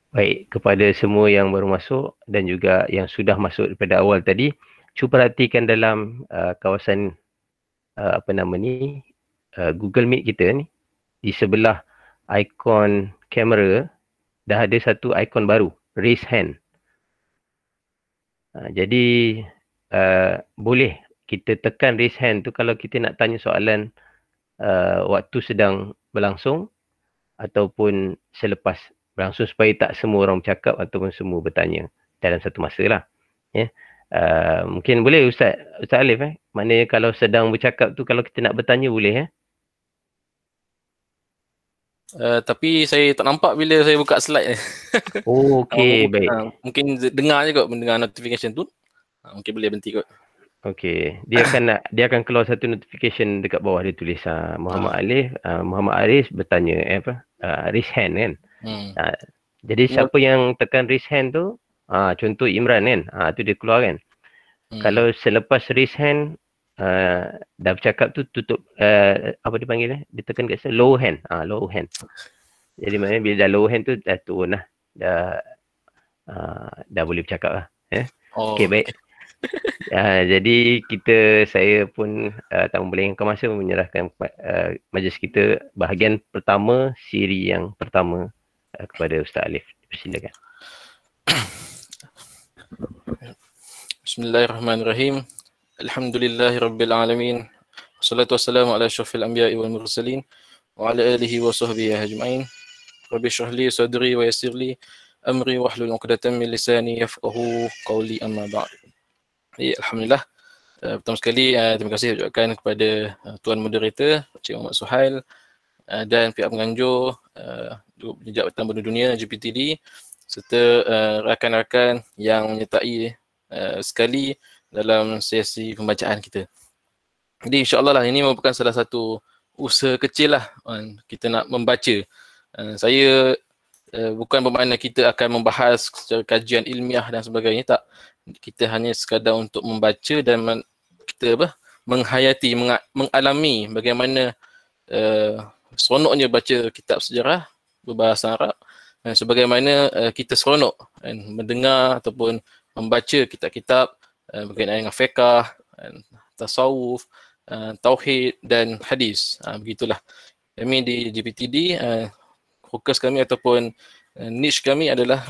Baik, kepada semua yang baru masuk dan juga yang sudah masuk daripada awal tadi, cuba perhatikan dalam kawasan Google Meet kita ni, di sebelah ikon kamera dah ada satu ikon baru, raise hand. Jadi boleh kita tekan raise hand tu kalau kita nak tanya soalan waktu sedang berlangsung ataupun selepas berlangsung, supaya tak semua orang bercakap ataupun semua bertanya dalam satu masa lah. Ya. Mungkin boleh Ustaz Alif maknanya kalau sedang bercakap tu, kalau kita nak bertanya boleh Tapi saya tak nampak bila saya buka slide. Oh, okey, baik. Mungkin dengar je kot, mendengar notification tu. Mungkin boleh berhenti kot. Okey, dia akan keluar satu notification dekat bawah, dia tulis Muhammad Arif bertanya raise hand kan. Jadi siapa yang tekan raise hand tu, contoh Imran kan, tu dia keluar kan. Kalau selepas raise hand dah bercakap tu, tutup apa dia panggil dia tekan kat sana low hand, low hand. Jadi maknanya bila dah low hand tu dah turun lah, dah boleh bercakap lah. Okey, baik. Jadi saya pun tak membolehkan masa menyerahkan majlis kita bahagian pertama, siri yang pertama kepada Ustaz Alif. Persilakan. Bismillahirrahmanirrahim. Alhamdulillahirabbil alamin. Wassalatu wassalamu ala asyrafil anbiya'i wal mursalin wa ala alihi wa sahbihi ajma'in. Rabbi shrah li sadri wa yassir li amri wahlul 'uqdatam min lisani yafqahu qawli, amma ba'd. Alhamdulillah. Pertama sekali terima kasih ucapkan kepada Tuan Moderator Cik Muhammad Suhail dan pihak penganjur Jejak Petang Bunuh Dunia GPTD serta rakan-rakan yang menyertai sekali dalam sesi pembacaan kita. Jadi insya-Allah lah, ini merupakan salah satu usaha kecil lah kita nak membaca. Saya bukan bermakna kita akan membahas secara kajian ilmiah dan sebagainya, tak. Kita hanya sekadar untuk membaca dan kita menghayati, mengalami bagaimana seronoknya baca kitab sejarah berbahasa Arab, dan sebagaimana kita seronok mendengar ataupun membaca kitab-kitab berkaitan dengan fiqh, tasawuf, tauhid dan hadis. Begitulah. Kami di GPTD fokus kami ataupun niche kami adalah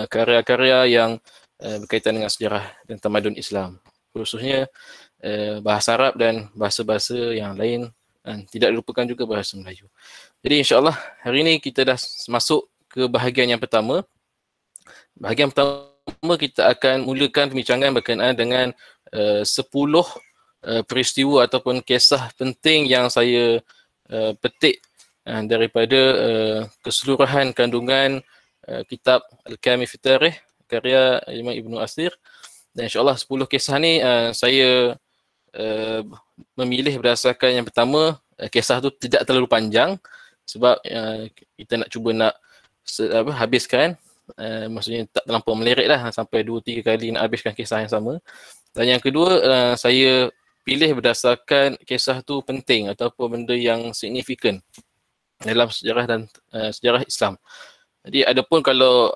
karya-karya yang berkaitan dengan sejarah dan tamadun Islam, khususnya bahasa Arab dan bahasa-bahasa yang lain, dan tidak dilupakan juga bahasa Melayu. Jadi insya-Allah hari ini kita dah masuk ke bahagian yang pertama. Bahagian pertama kita akan mulakan pembincangan berkenaan dengan 10 peristiwa ataupun kisah penting yang saya petik daripada keseluruhan kandungan kitab Al-Kamil fi Tarikh karya Imam Ibn Asir. Dan insya-Allah 10 kisah ni saya memilih berdasarkan yang pertama, kisah tu tidak terlalu panjang sebab kita nak cuba nak habiskan, maksudnya tak terlampau melirik lah sampai 2-3 kali nak habiskan kisah yang sama. Dan yang kedua, saya pilih berdasarkan kisah tu penting ataupun benda yang signifikan dalam sejarah dan sejarah Islam. Jadi adapun kalau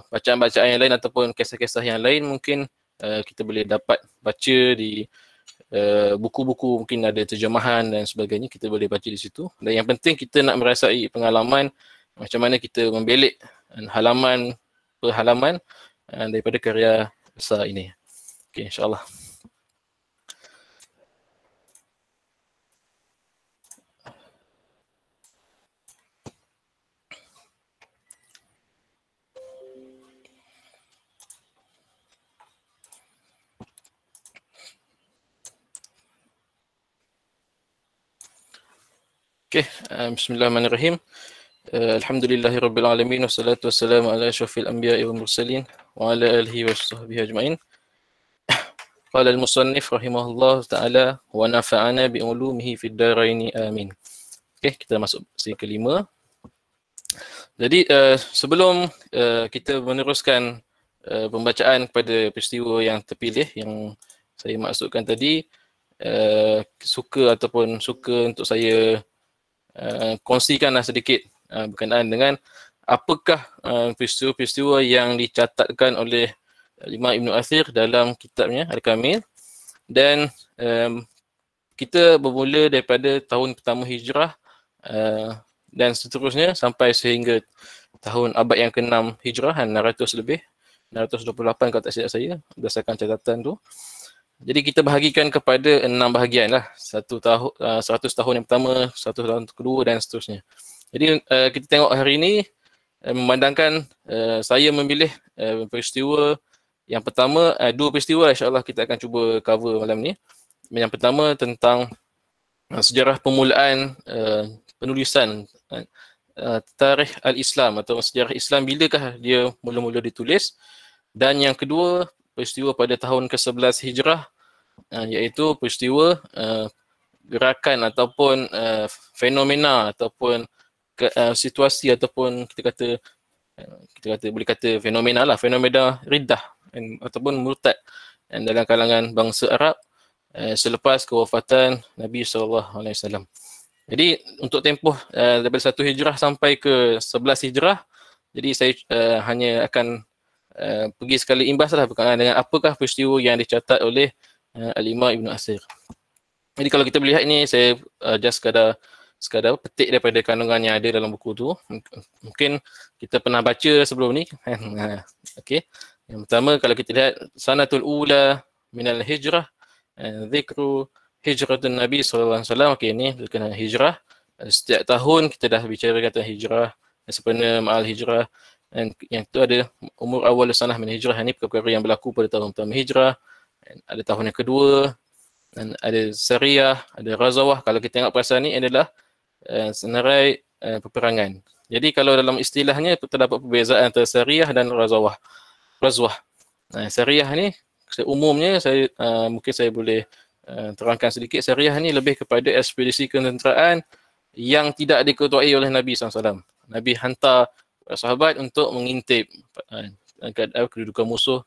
bacaan-bacaan yang lain ataupun kisah-kisah yang lain, mungkin kita boleh dapat baca di buku-buku, mungkin ada terjemahan dan sebagainya, kita boleh baca di situ. Dan yang penting kita nak merasai pengalaman macam mana kita membelik halaman per halaman daripada karya besar ini. Okey, insya-Allah. Okay, bismillahirrahmanirrahim. Alhamdulillahirabbil alamin wassalatu wassalamu ala asyrafil anbiya'i wal mursalin wa ala alihi washabbihi ajmain. Qala al-musannif rahimahullah ta'ala wa nafa'ana bi ulumihi fid dharain amin. Okay, kita masuk sesi kelima. Jadi sebelum kita meneruskan pembacaan kepada peristiwa yang terpilih yang saya maksudkan tadi, suka untuk saya kongsikanlah sedikit berkenaan dengan apakah peristiwa-peristiwa yang dicatatkan oleh Imam Ibn Athir dalam kitabnya Al-Kamil, dan kita bermula daripada tahun pertama Hijrah dan seterusnya sampai sehingga tahun abad yang ke-6 Hijrah, 600 lebih, 628 kalau tak silap saya berdasarkan catatan tu. Jadi kita bahagikan kepada 6 bahagian lah. 100 tahun yang pertama, 100 tahun kedua dan seterusnya. Jadi kita tengok hari ini memandangkan saya memilih peristiwa yang pertama, dua peristiwa insya-Allah kita akan cuba cover malam ni. Yang pertama tentang sejarah permulaan penulisan Tarikh Al-Islam atau sejarah Islam, bilakah dia mula-mula ditulis, dan yang kedua peristiwa pada tahun ke-11 Hijrah, iaitu peristiwa gerakan ataupun fenomena ataupun situasi ataupun kita kata boleh kata fenomena lah, fenomena riddah ataupun murtad dalam kalangan bangsa Arab selepas kewafatan Nabi SAW. Jadi untuk tempoh daripada 1 Hijrah sampai ke 11 Hijrah, jadi saya hanya akan pergi sekali imbas lah berkenaan dengan apakah peristiwa yang dicatat oleh Al-Imam Ibn Athir. Jadi kalau kita melihat ini, saya just sekadar petik daripada kandungan yang ada dalam buku tu. Mungkin kita pernah baca sebelum ni. Okey. Yang pertama, kalau kita lihat Sanatul Ula Minal Hijrah, Zikru Hijratun Nabi SAW. Okey, ini berkenaan hijrah. Setiap tahun kita dah bicara kata hijrah, sebenarnya ma'al hijrah. Dan yang itu ada umur awal sanah min hijrah, ini perkara yang berlaku pada tahun pertama hijrah. Ada tahun yang kedua, dan ada Sariyah, ada Razawah. Kalau kita tengok perasaan ni adalah senarai peperangan. Jadi kalau dalam istilahnya terdapat perbezaan antara Sariyah dan Razawah. Sariyah ni umumnya saya mungkin saya boleh terangkan sedikit. Sariyah ni lebih kepada ekspedisi ketenteraan yang tidak diketuai oleh Nabi SAW. Nabi hantar sahabat untuk mengintip kedudukan musuh.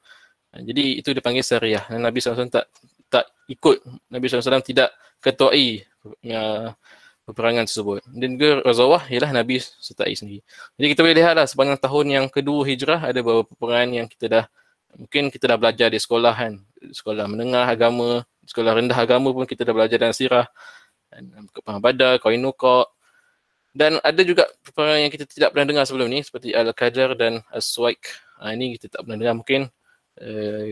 Jadi itu dipanggil Sariyah. Nabi SAW tak ikut. Nabi SAW tidak ketuai peperangan tersebut. Dan juga Razawah ialah Nabi sertai sendiri. Jadi kita boleh lihatlah sepanjang tahun yang kedua hijrah ada beberapa peperangan yang mungkin kita dah belajar di sekolah kan. Sekolah menengah agama, sekolah rendah agama pun kita dah belajar dalam sirah. Perang Badar, Qainuqa. Dan ada juga peperangan yang kita tidak pernah dengar sebelum ni seperti Al-Qadar dan As-Suwaik. Ini kita tak pernah dengar, mungkin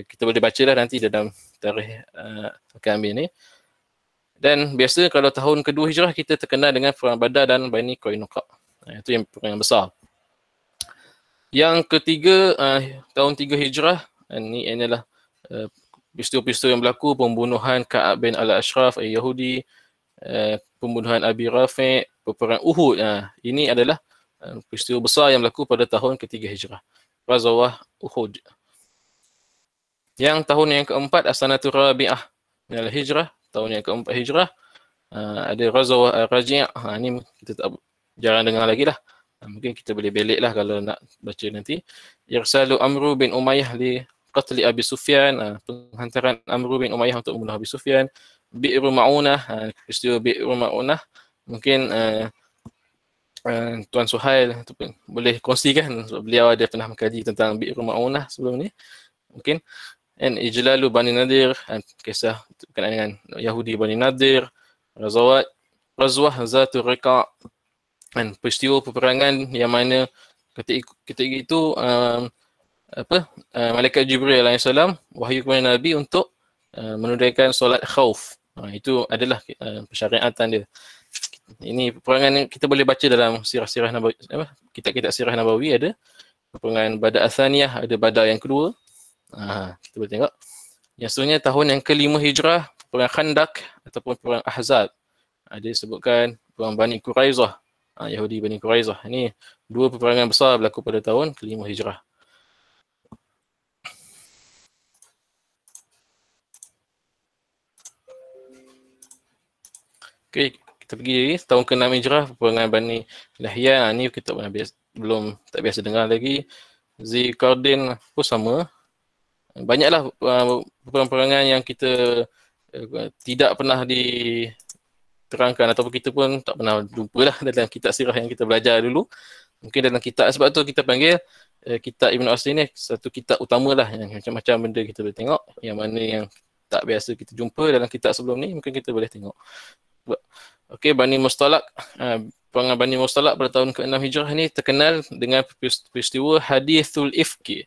kita boleh baca lah nanti dalam tarikh akan ambil ni. Dan biasa kalau tahun kedua hijrah kita terkenal dengan Perang Badar dan Bani Qainuqa. Itu yang perang besar. Yang ketiga, tahun 3 hijrah, ini adalah peristiwa-peristiwa yang berlaku, pembunuhan Ka'ab bin Al-Ashraf Yahudi, pembunuhan Abi Rafi', peperang Uhud. Ini adalah peristiwa besar yang berlaku pada tahun ketiga hijrah. Ghazwah Uhud. Yang tahun yang keempat, As-Sanatur Rabi'ah minal Hijrah, tahun yang keempat hijrah, ada Ghazwah Ar-Raji'. Ini kita tak jarang dengar lagi lah. Mungkin kita boleh belik lah kalau nak baca nanti. Irsalu Amru bin Umayyah li qatli Abi Sufyan, penghantaran Amru bin Umayyah untuk membunuh Abi Sufyan. Bi'ru Ma'unah, peristiwa Bi'ru Ma'unah. Mungkin Tuan Suhail boleh kongsikan, beliau ada pernah mengkaji tentang Bi'ru Ma'unah sebelum ni. Mungkin. Dan Ijlalu Bani Nadir, kisah berkenaan dengan Yahudi Bani Nadir. Razwah Zatul Riqa', dan peristiwa peperangan yang mana ketika itu Malaikat Jibril AS wahyu kepada Nabi untuk menunaikan solat khauf. Itu adalah persyariatan dia. Ini peperangan yang kita boleh baca dalam sirah-sirah Nabawi, kitab-kitab sirah Nabawi ada. Peperangan Badar Athaniyah, ada Badar yang kedua. Kita boleh tengok. Yang seterusnya tahun yang kelima hijrah, perang Khandaq ataupun perang Ahzab. Ada disebutkan perang Bani Quraizah, Yahudi Bani Quraizah. Ini dua peperangan besar berlaku pada tahun kelima hijrah. Okey, kita pergi lagi tahun ke-6 hijrah, peperangan Bani Lahyan. Ini kita belum tak biasa dengar lagi. Zikardin pun sama. Banyaklah peperangan yang kita tidak pernah diterangkan ataupun kita pun tak pernah jumpa lah dalam kitab sirah yang kita belajar dulu. Mungkin dalam kitab, sebab tu kita panggil kitab Ibn Asir ni satu kitab utama lah, yang macam-macam benda kita boleh tengok, yang mana yang tak biasa kita jumpa dalam kitab sebelum ni, mungkin kita boleh tengok. Okey, Bani Mustalaq, perangan Bani Mustalaq pada tahun ke-6 Hijrah ni terkenal dengan peristiwa Hadithul Ifki,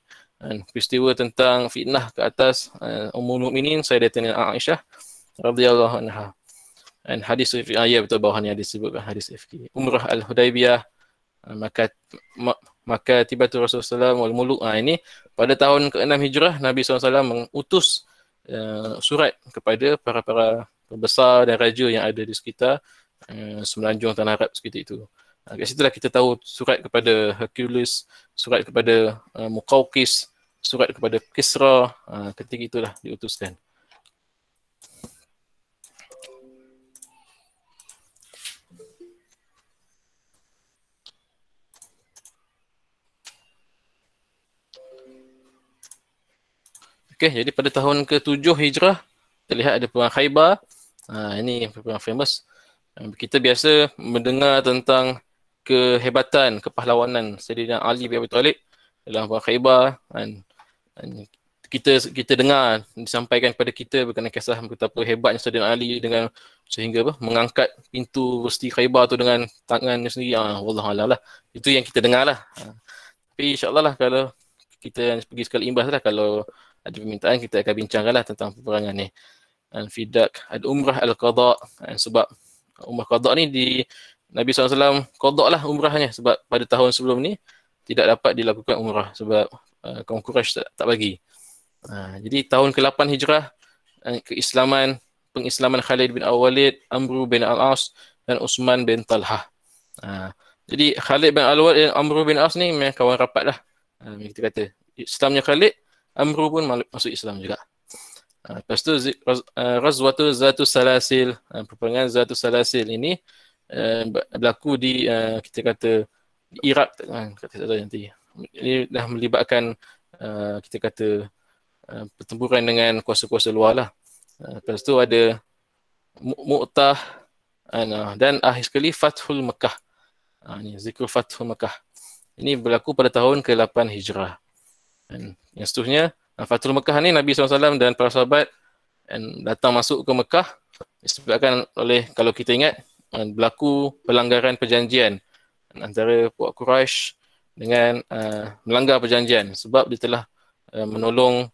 peristiwa tentang fitnah ke atas Ummul Mukminin Sayyidatina Aisyah radhiyallahu anha. Dan hadis ya betul, bawah ni ada disebutkan hadis Ifki. Umrah Al-Hudaybiyah, maka tibatu Rasulullah SAW wal muluk. Ini pada tahun ke-6 Hijrah Nabi SAW mengutus surat kepada para pembesar dan raja yang ada di sekitar semenanjung tanah Arab sekitar itu. Kat situlah kita tahu surat kepada Hercules, surat kepada Muqawqis, surat kepada Kisra, ketika itulah diutuskan. Okey, jadi pada tahun ke-7 Hijrah, terlihat ada perang Khaybar. Ini perang famous. Kita biasa mendengar tentang kehebatan, kepahlawanan Sayyidina Ali bin Abi Thalib dalam perang Khaybar. Kita dengar disampaikan kepada kita berkenaan kisah betapa hebatnya Sayyidina Ali dengan sehingga mengangkat pintu besi Khaybar tu dengan tangannya sendiri. Wallahualam lah. Itu yang kita dengar lah. Tapi insyaAllah lah, kalau kita pergi sekali imbas lah, kalau ada permintaan kita akan bincangkan lah tentang peperangan ni. Fidak Al-Umrah Al-Qadha, sebab Umrah Qadha ni Nabi SAW qadha lah umrahnya, sebab pada tahun sebelum ni tidak dapat dilakukan umrah sebab kaum Quraisy tak bagi. Jadi tahun ke-8 Hijrah, pengislaman Khalid bin Al-Walid, Amr bin Al-As dan Uthman bin Talhah. Jadi Khalid bin Al-Walid dan Amr bin Al-As ni memang kawan rapat lah. Kita kata Islamnya Khalid, Amr pun masuk Islam juga. Lepas tu Ghazwatu Zatus Salasil, peperangan Zatus Salasil ini berlaku di kita kata di Iraq, kata nanti. Ini dah melibatkan kita kata pertempuran dengan kuasa-kuasa luar lah. Lepas tu ada Mu'tah dan akhir sekali Fathul Mekah. Ini zikr Fathul Mekah. Ini berlaku pada tahun ke-8 Hijrah. Dan yang seterusnya, Fathul Mekah ni Nabi SAW dan para sahabat datang masuk ke Mekah disebabkan oleh, kalau kita ingat, berlaku pelanggaran perjanjian antara puak Quraisy dengan melanggar perjanjian sebab dia telah menolong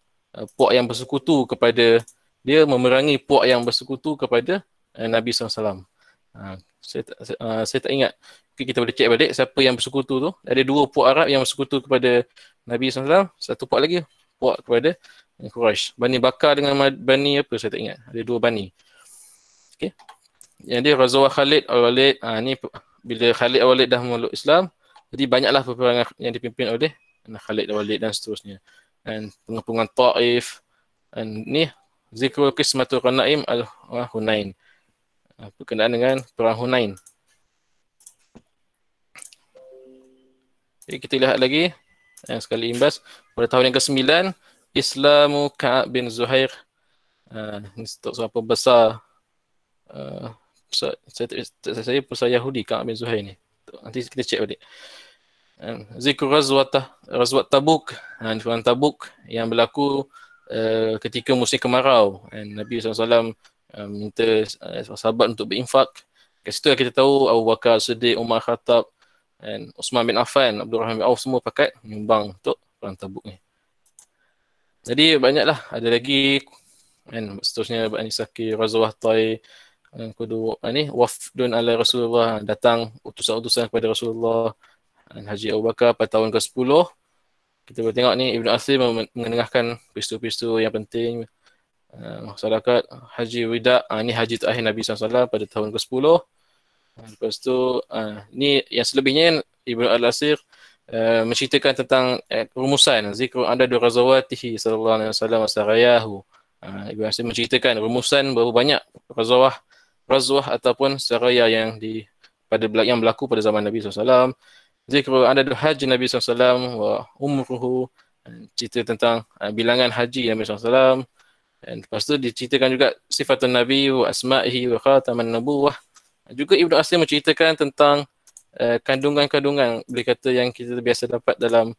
puak yang bersekutu kepada dia, memerangi puak yang bersekutu kepada Nabi SAW. Saya tak ingat. Kita boleh cek balik siapa yang bersekutu tu. Ada 2 puak Arab yang bersekutu kepada Nabi SAW. Satu puak lagi puak kepada Quraisy. Bani Bakar dengan Bani apa saya tak ingat. Ada 2 Bani. Okey. Yang dia Ghazwah Khalid Al-Walid. Ni bila Khalid Al-Walid dah memeluk Islam, jadi banyaklah peperangan yang dipimpin oleh Khalid Al-Walid dan seterusnya. Dan pengepungan Taif. Dan ni Zikrul Qismatul Ghanaim Al-Hunain. Berkenaan dengan perang Hunain. Jadi kita lihat lagi sekali imbas pada tahun yang ke-9 Islamu Ka'ab bin Zuhair. Ini seorang pembesar saya besar Yahudi, Ka'ab bin Zuhair ni. Nanti kita cek balik. Zikr Ghazwat Tabuk, perang Tabuk yang berlaku ketika musim kemarau. Nabi SAW minta sahabat untuk berinfak. Kat situ kita tahu Abu Bakar Siddiq, Umar Khattab dan Uthman bin Affan, Abdul Rahman bin Auf semua pakat menyumbang untuk perang Tabuk ni. Jadi banyaklah, ada lagi seterusnya Bani Sakir, Ghazwah Taif, kudu ni wafdun ala Rasulullah, datang utusan-utusan kepada Rasulullah, Haji Abu Bakar pada tahun ke-10. Kita boleh tengok ni Ibn Athir mengenengahkan peristiwa-peristiwa yang penting masyarakat Haji Wida. Ni haji terakhir Nabi SAW pada tahun ke-10. Lepas tu ni yang selebihnya Ibn Al-Asir menceritakan tentang rumusan zikr adad ghazawatihi sallallahu alaihi wasallam wa sarayahu. Ibn Al-Asir menceritakan rumusan berapa banyak ghazwah ataupun saraya yang yang berlaku pada zaman Nabi SAW. Zikr adad haji Nabi SAW wa umruhu, cerita tentang bilangan haji Nabi SAW. Dan lepas tu diceritakan juga sifatun Nabi wa asma'ihi wa khataman nabuwah. Juga Ibn Asir menceritakan tentang kandungan-kandungan boleh kata yang kita biasa dapat dalam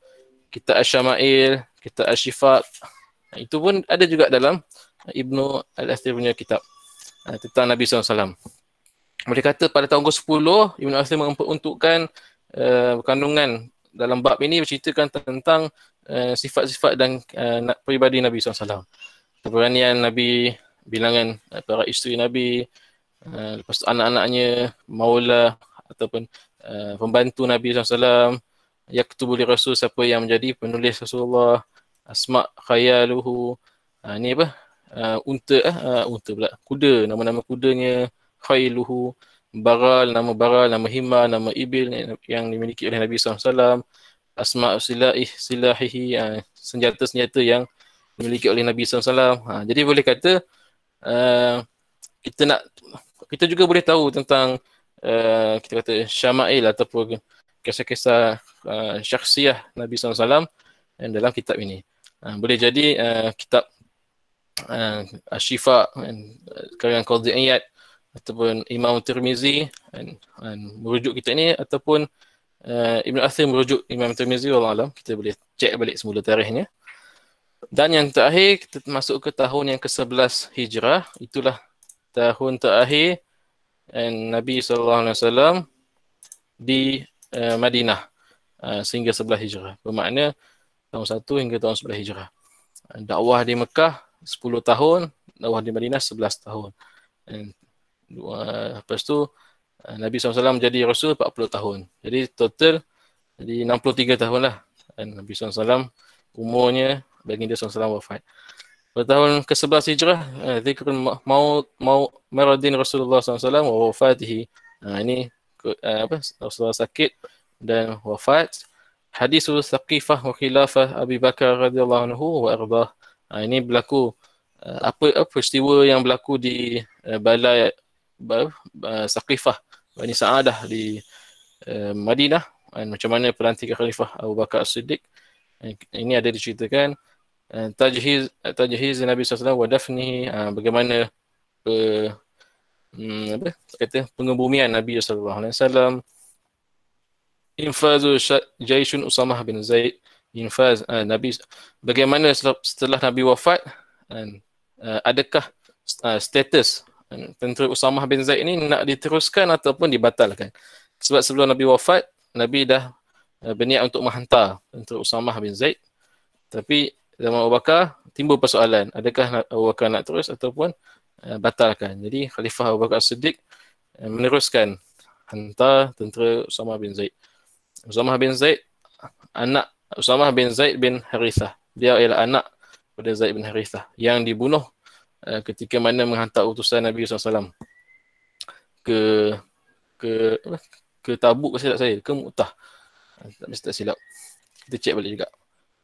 kitab Asy-Syama'il, kitab Asy-Syifat. Itu pun ada juga dalam Ibnu Al-Athir punya kitab tentang Nabi SAW. Boleh kata pada tahun ke-10 Ibnu Al-Athir memperuntukkan kandungan dalam bab ini berceritakan tentang sifat-sifat dan peribadi Nabi SAW. Keberanian Nabi, bilangan para isteri Nabi, lepas tu anak-anaknya, maula ataupun pembantu Nabi SAW, yaktubu li Rasul, siapa yang menjadi penulis Rasulullah, asma khayaluhu, ni apa? Unta pula, kuda, nama-nama kudanya, khailuhu, baral, nama hima, nama ibil yang dimiliki oleh Nabi SAW, asma silahihi, senjata-senjata yang dimiliki oleh Nabi SAW. Jadi boleh kata kita juga boleh tahu tentang kita kata syama'il ataupun kisah-kisah syakhsiah Nabi SAW dalam kitab ini. Boleh jadi kitab Asy-Syifa karangan Qadhi Iyad ataupun Imam Tirmizi merujuk kita ini, ataupun Ibn Athir merujuk Imam Tirmizi, wallahu alam. Kita boleh cek balik semula tarikhnya. Dan yang terakhir kita masuk ke tahun yang ke-11 Hijrah. Itulah tahun terakhir Nabi SAW di Madinah sehingga 11 Hijrah. Bermakna tahun 1 hingga tahun 11 Hijrah. Dakwah di Mekah 10 tahun, dakwah di Madinah 11 tahun. Lepas tu Nabi SAW jadi Rasul 40 tahun. Jadi total jadi 63 tahun lah. Nabi SAW umurnya baginda SAW wafat. Pada tahun ke-11 Hijrah, zikrul maradin Rasulullah SAW wa wafatihi. Ini Rasulullah sakit dan wafat. Hadisul Thaqifah wa Khilafah Abi Bakar radhiyallahu anhu wa ardah. Ini berlaku apa peristiwa yang berlaku di balai Thaqifah Bani Sa'adah di Madinah, macam mana pelantikan Khalifah Abu Bakar As-Siddiq. Ini ada diceritakan tajhiz Nabi SAW wa dafnihi, bagaimana pengebumian Nabi SAW. Infazu Jaisun Usamah bin Zaid, infaz Nabi, bagaimana setelah Nabi wafat, adakah status tentera Usamah bin Zaid ini nak diteruskan ataupun dibatalkan. Sebab sebelum Nabi wafat, Nabi dah berniat untuk menghantar tentera Usamah bin Zaid, tapi zaman Abu Bakar timbul persoalan, adakah Abu Bakar nak terus ataupun batalkan. Jadi Khalifah Abu Bakar As-Siddiq meneruskan hantar tentera Usamah bin Zaid. Usamah bin Zaid, anak Usamah bin Zaid bin Harithah. Dia ialah anak pada Zaid bin Harithah yang dibunuh ketika mana menghantar utusan Nabi SAW ke Tabuk, ke Mu'tah. Tak silap. Kita cek balik juga.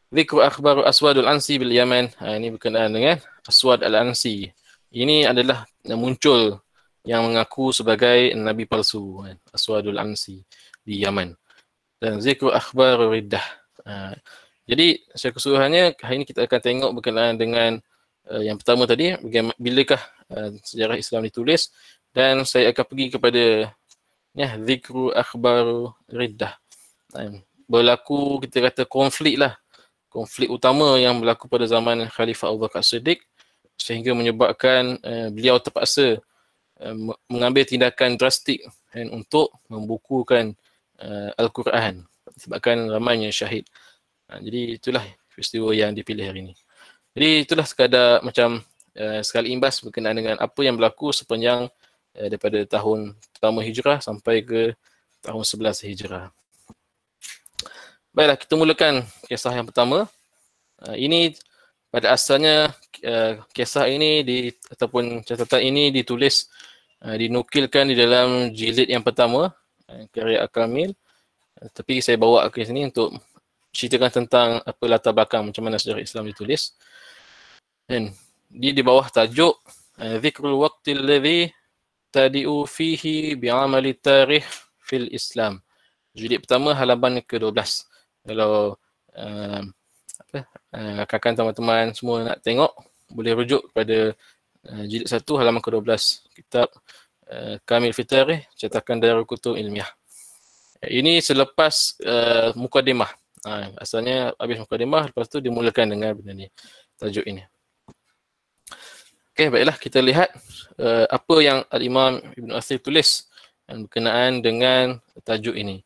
Zikru akhbar Aswad al-Ansi bil Yaman. Ini berkenaan dengan Aswad al-Ansi. Ini adalah muncul yang mengaku sebagai Nabi palsu, Aswad al-Ansi di Yaman. Dan zikru akhbar riddah. Jadi secara keseluruhannya hari ini kita akan tengok berkenaan dengan yang pertama tadi, bilakah sejarah Islam ditulis, dan saya akan pergi kepada zikru akhbar riddah. Berlaku, kita kata, konflik utama yang berlaku pada zaman Khalifah Abu Bakar Siddiq, sehingga menyebabkan beliau terpaksa mengambil tindakan drastik untuk membukukan Al-Quran, sebabkan ramainya syahid. Jadi itulah peristiwa yang dipilih hari ini. Jadi itulah sekadar macam sekali imbas berkenaan dengan apa yang berlaku sepanjang daripada tahun pertama Hijrah sampai ke tahun 11 Hijrah. Baiklah, kita mulakan kisah yang pertama. Ini pada asalnya kisah ini ataupun catatan ini ditulis, dinukilkan di dalam jilid yang pertama, karya Al-Kamil. Tapi saya bawa ke sini untuk ceritakan tentang apa latar belakang macam mana sejarah Islam ditulis. Dan di bawah tajuk Zikrul Waqtil Ladzi Tadi'u Fihi Bi'amali Tarikh Fil Islam. Jilid pertama halaman ke-12. Kalau rakan teman-teman semua nak tengok, boleh rujuk kepada jilid 1 halaman ke-12 kitab Kamil fi Tarikh, cetakan Darul Kutub Ilmiah. Ini selepas mukadimah. Asalnya habis mukadimah, lepas tu dimulakan dengan benda ni, tajuk ini. Okey, baiklah kita lihat apa yang Al-Imam Ibn Athir tulis berkenaan dengan tajuk ini.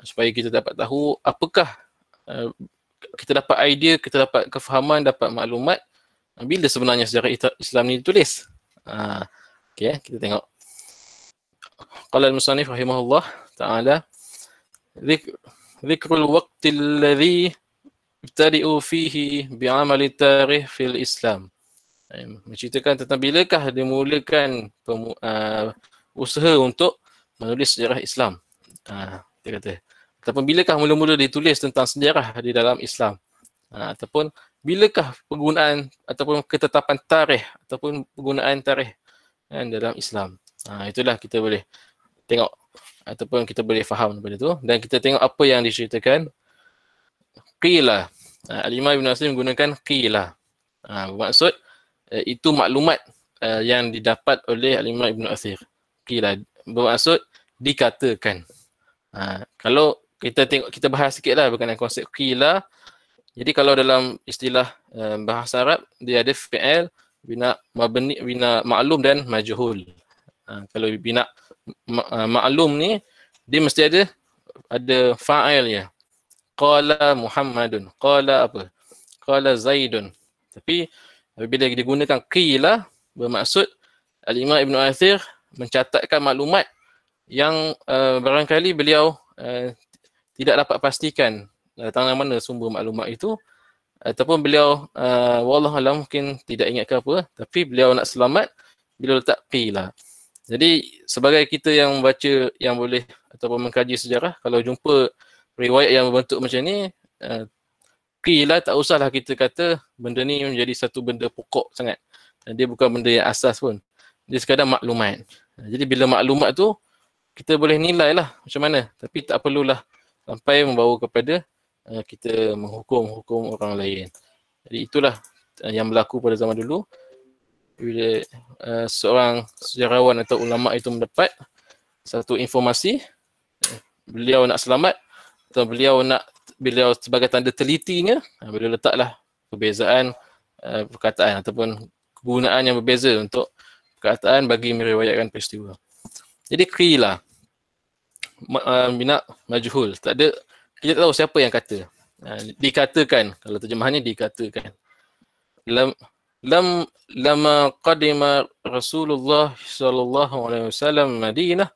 Supaya kita dapat tahu apakah kita dapat idea, kita dapat kefahaman, dapat maklumat bila sebenarnya sejarah Islam ni ditulis. Okey, kita tengok. Qala al-musannif rahimahullah ta'ala, dhikrul waqti alladhi ibtadi'u fihi bi'amali tarikh fil Islam. Menceritakan tentang bilakah dimulakan usaha untuk menulis sejarah Islam. Dia kata, ataupun bilakah mula-mula ditulis tentang sejarah di dalam Islam. Ataupun bilakah penggunaan ataupun ketetapan tarikh ataupun penggunaan tarikh dalam Islam. Itulah kita boleh tengok ataupun kita boleh faham daripada tu, dan kita tengok apa yang diceritakan. Qila. Al-Imam Ibn Athir menggunakan qila. Bermaksud itu maklumat yang didapat oleh Al-Imam Ibn Athir. Qila bermaksud dikatakan. Kalau kita tengok, kita bahas sikitlah berkenaan konsep qila. Jadi kalau dalam istilah bahasa Arab, dia ada fi'il, bina mabni, bina ma'lum dan majhul. Kalau bina ma'lum ni, dia mesti ada fa'ilnya. Qala Muhammadun, qala apa? Qala Zaidun. Tapi apabila digunakan qila, bermaksud Al-Imam Ibn Athir mencatatkan maklumat yang barangkali beliau tidak dapat pastikan datang dari mana sumber maklumat itu, ataupun beliau wallahualam mungkin tidak ingat ke apa, tapi beliau nak selamat, beliau letak qila. Jadi sebagai kita yang membaca, yang boleh ataupun mengkaji sejarah, kalau jumpa riwayat yang berbentuk macam ni, qila tak usahlah kita kata benda ni menjadi satu benda pokok sangat. Dia bukan benda yang asas pun. Dia sekadar maklumat. Jadi bila maklumat tu, kita boleh nilai lah macam mana. Tapi tak perlulah sampai membawa kepada kita menghukum orang lain. Jadi itulah yang berlaku pada zaman dulu. Bila seorang sejarawan atau ulama itu mendapat satu informasi, beliau nak selamat atau beliau sebagai tanda telitinya, beliau letaklah perbezaan perkataan ataupun kegunaan yang berbeza untuk perkataan bagi meriwayatkan peristiwa. Jadi qila bina majhul, tak ada, kita tahu siapa yang kata. Dikatakan, kalau terjemahannya dikatakan. Lama qadima Rasulullah sallallahu alaihi wasallam Madinah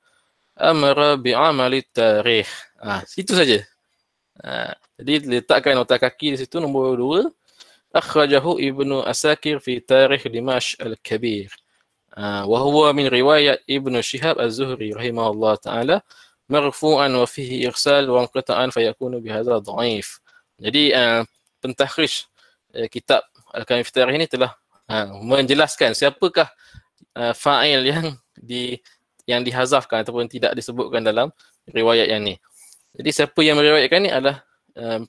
amara bi'amali tarikh. Situ saja. Jadi letakkan nota kaki di situ, nombor 2. Akhrajahu Ibnu Asakir fi Tarikh Dimashq al-Kabir. Wa huwa min riwayat Ibnu Shihab az-Zuhri rahimahullah ta'ala marfu'an wa fihi irsal wa inqita'an fayakunu bihadza dha'if. Jadi pentakhrij kitab Al-Kamil fi Tarikh ini telah menjelaskan siapakah fa'il yang dihazafkan ataupun tidak disebutkan dalam riwayat yang ni. Jadi siapa yang meriwayatkan ni adalah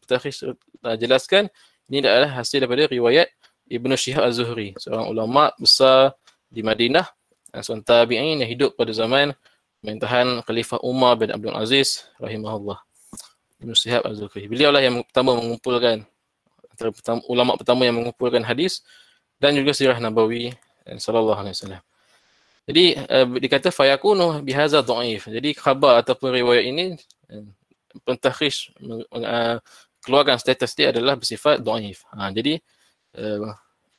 pentakhrij jelaskan ini adalah hasil daripada riwayat Ibnu Shihab az-Zuhri, seorang ulama besar di Madinah, seorang tabi'in yang hidup pada zaman pemerintahan Khalifah Umar bin Abdul Aziz rahimahullah. Ibnu Shihab az-Zuhri. Beliau lah yang pertama mengumpulkan, antara ulama pertama yang mengumpulkan hadis dan juga sirah Nabawi sallallahu alaihi wasallam. Jadi dikata fayakunu bihadza dhaif. Jadi khabar ataupun riwayat ini pentakhrij keluarkan status dia adalah bersifat dhaif. Jadi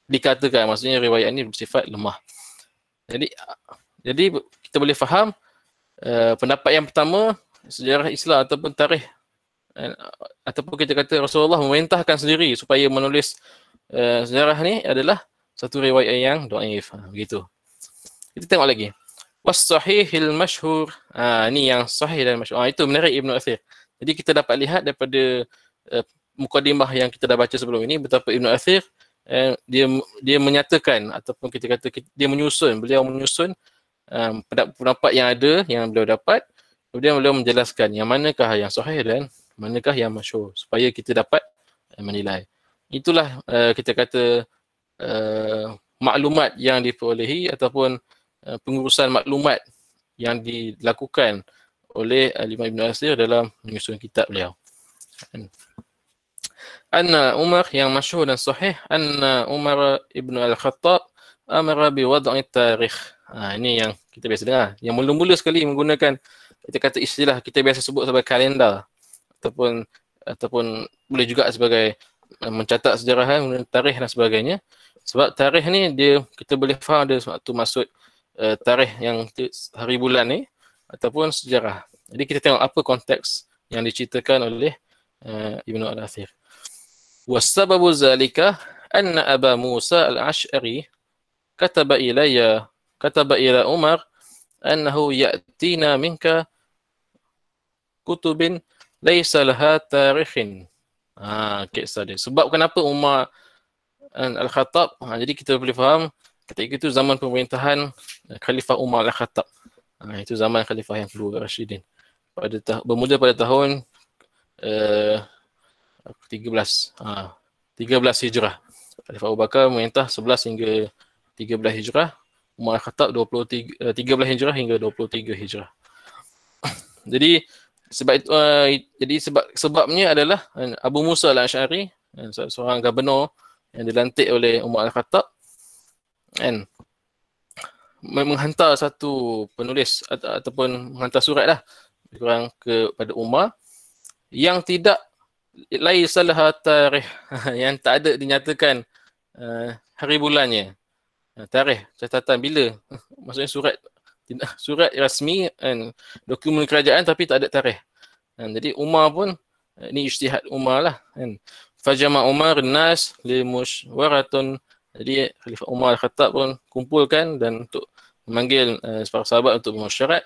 dikatakan, maksudnya riwayat ini bersifat lemah. Jadi kita boleh faham pendapat yang pertama, sejarah Islam ataupun tarikh, ataupun kita kata Rasulullah memerintahkan sendiri supaya menulis sejarah ni adalah satu riwayat yang dhaif. Begitu. Kita tengok lagi. Was-sahihil masyhur. Ni yang sahih dan masyhur. Itu menarik Ibn Athir. Jadi kita dapat lihat daripada mukadimah yang kita dah baca sebelum ini, betapa Ibn Athir dia menyatakan ataupun kita kata beliau menyusun pendapat yang ada, yang beliau dapat, kemudian beliau menjelaskan yang manakah yang sahih dan manakah yang masyhur supaya kita dapat menilai. Itulah kita kata maklumat yang diperolehi ataupun pengurusan maklumat yang dilakukan oleh Imam Ibn Asir dalam menyusun kitab beliau. Anna Umar, yang masyhur dan sahih, anna Umar ibn al-Khattab amara bi wad'i tarikh. Ini yang kita biasa dengar. Yang mula-mula sekali menggunakan kita kata istilah kita biasa sebut sebagai kalender ataupun boleh juga sebagai mencatat sejarah, tarikh dan sebagainya. Sebab tarikh ni kita boleh faham dia satu maksud tarikh yang hari bulan ni ataupun sejarah. Jadi kita tengok apa konteks yang diceritakan oleh Ibnu Al-Athir. Wassababu zalika anna Aba Musa al-Ash'ari kataba ila Umar annahu ya'tina minka kutubin laysa laha tarikhin. Kisah dia. Sebab kenapa Umar Al-Khattab, jadi kita boleh faham ketika itu zaman pemerintahan Khalifah Umar Al-Khattab. Itu zaman Khalifah yang kedua Rashidin. Bermula pada tahun 13 Hijrah. Khalifah Abu Bakar memerintah 11 hingga 13 Hijrah. Umar Al-Khattab 13 Hijrah hingga 23 Hijrah. Jadi sebabnya adalah Abu Musa al-Ash'ari, seorang gubernur yang dilantik oleh Umar Al-Khattab, menghantar satu penulis ataupun menghantar surat lah kepada Umar yang tidak laisa laha tarikh, yang tak ada dinyatakan hari bulannya, tarikh, catatan bila, maksudnya surat rasmi, dokumen kerajaan tapi tak ada tarikh. Jadi Umar pun, ini ijtihad Umar lah. Fajama Umar nas li musywaratun. Jadi Khalifah Umar Al-Khattab pun kumpulkan dan untuk memanggil para sahabat untuk bersyarat.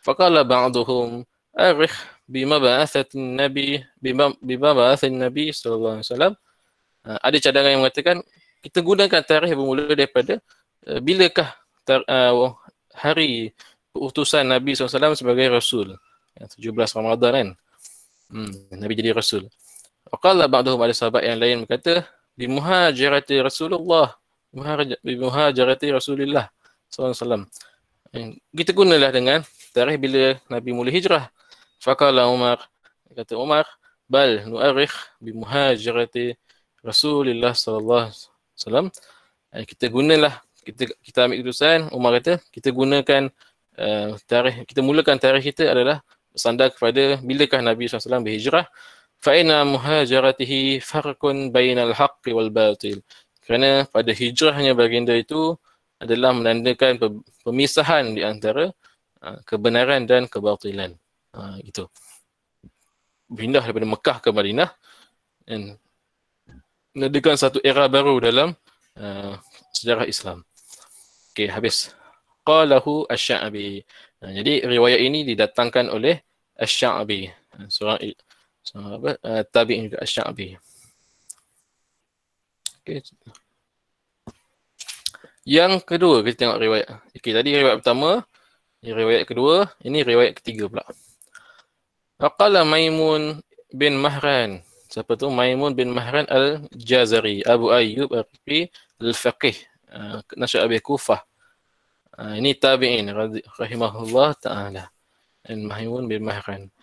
Faqala ba'duhum arikh bima ba'athatin Nabi sallallahu alaihi wasallam. Ada cadangan yang mengatakan kita gunakan tarikh bermula daripada bilakah hari utusan Nabi SAW sebagai Rasul. 17 Ramadan kan. Nabi jadi Rasul. Waqala ba'duhum, ada sahabat yang lain berkata bimuhajarati Rasulullah. Bimuhajarati Rasulillah SAW. Kita gunalah dengan tarikh bila Nabi mula hijrah. Faqala Umar, kata Umar, bal nu'arikh bimuhajarati Rasulillah SAW. Kita gunalah, kita ambil keputusan, Umar kata, kita gunakan tarikh, kita mulakan tarikh kita adalah bersandar kepada bilakah Nabi SAW berhijrah. Fa'ina muhajaratihi farqun bainal haqqi wal batil. Kerana pada hijrahnya baginda itu adalah menandakan pemisahan di antara kebenaran dan kebatilan. Gitu. Pindah daripada Mekah ke Madinah dan menandakan satu era baru dalam sejarah Islam. Okey, habis. Qalahu Asy-Sya'bi. Jadi riwayat ini didatangkan oleh Asy-Sya'bi, seorang tabi'in juga, Asy-Sya'bi. Okey. Yang kedua kita tengok riwayat. Okey, tadi riwayat pertama, ini riwayat kedua, ini riwayat ketiga pula. Qala Maimun bin Mahran. Siapa tu? Maimun bin Mahran al-Jazari, Abu Ayyub al-Riqi al-Faqih, nasya'a bi Kufah. Ini tabi'in rahimahullah ta'ala. Maimun bin Mahran.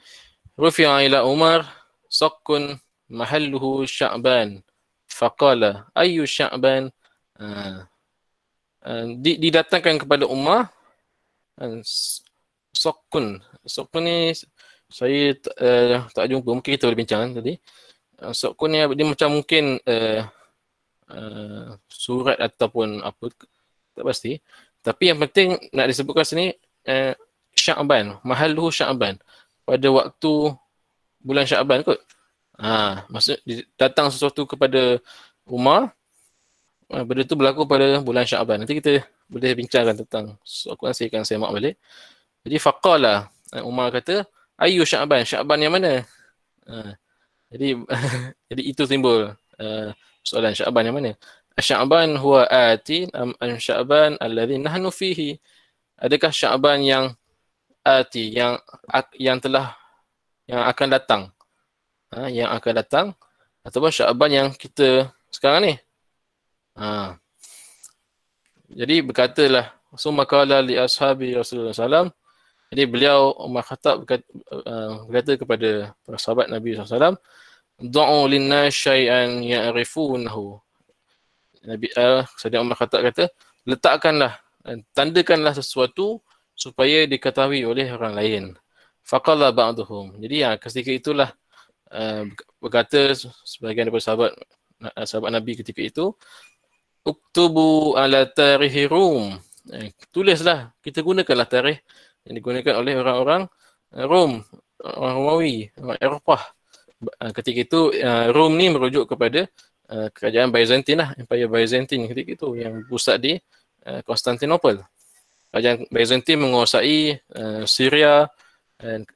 Rufi'a ila Umar saqqun mahalluhu Sya'ban. Faqala ayyu Sya'ban. Didatangkan kepada Umar saqqun. Saqqun ni saya tak jumpa, mungkin kita boleh bincang tadi. Saqqun ni dia macam mungkin surat ataupun apa, tak pasti. Tapi yang penting nak disebutkan sini Sya'ban, mahalluhu Sya'ban, pada waktu bulan Sya'ban kot. Maksud datang sesuatu kepada Umar, benda tu berlaku pada bulan Sya'ban. Nanti kita boleh bincangkan tentang, aku nanti akan semak balik. Jadi faqala, Umar kata, ayyu Sya'ban, Sya'ban yang mana? Jadi jadi itu timbul soalan, Sya'ban yang mana? Sya'ban huwa atin am Sya'ban alladhi nahnu fihi. Adakah Sya'ban yang ati, yang akan datang, yang akan datang, ataupun Sya'ban yang kita sekarang ni? Jadi berkatalah summa qala li ashabi Rasulullah SAW. Jadi beliau Umar Khattab berkata kepada para sahabat Nabi SAW, "Du'u linnas syai'an ya'rifunahu." Nabi Sayyidina Umar Khattab kata, letakkanlah, tandakanlah sesuatu supaya diketahui oleh orang lain. Faqala ba'duhum. Jadi ketika itulah berkata sebahagian daripada sahabat Nabi ketika itu, uktubu ala tarihi Rum. Tulislah, kita gunakanlah tarikh yang digunakan oleh orang-orang Rom, orang Romawi, orang Eropah. Ketika itu Rom ni merujuk kepada kerajaan Byzantine lah, Empire Byzantine ketika itu yang pusat di Konstantinopel. Kerajaan Byzantine menguasai Syria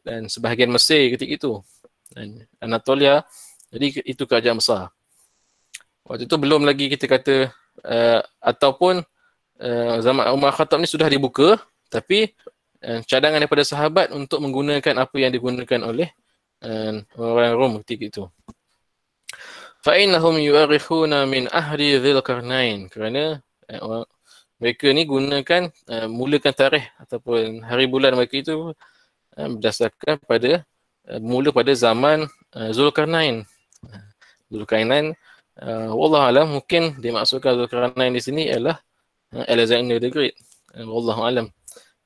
dan sebahagian Mesir ketika itu, dan Anatolia. Jadi itu kerajaan besar. Waktu itu belum lagi kita kata ataupun zaman Umar Khattab ni sudah dibuka, tapi cadangan daripada sahabat untuk menggunakan apa yang digunakan oleh orang Rom ketika itu. Fa'innahum yu'arikhuna min ahli Dzulqarnain, kerana mereka ni gunakan mulakan tarikh ataupun hari bulan mereka itu berdasarkan pada mula pada zaman Dzulqarnain. Dzulqarnain, wallahu alam, mungkin dimaksudkan Dzulqarnain di sini ialah Alexander the Great. Wallahu alam.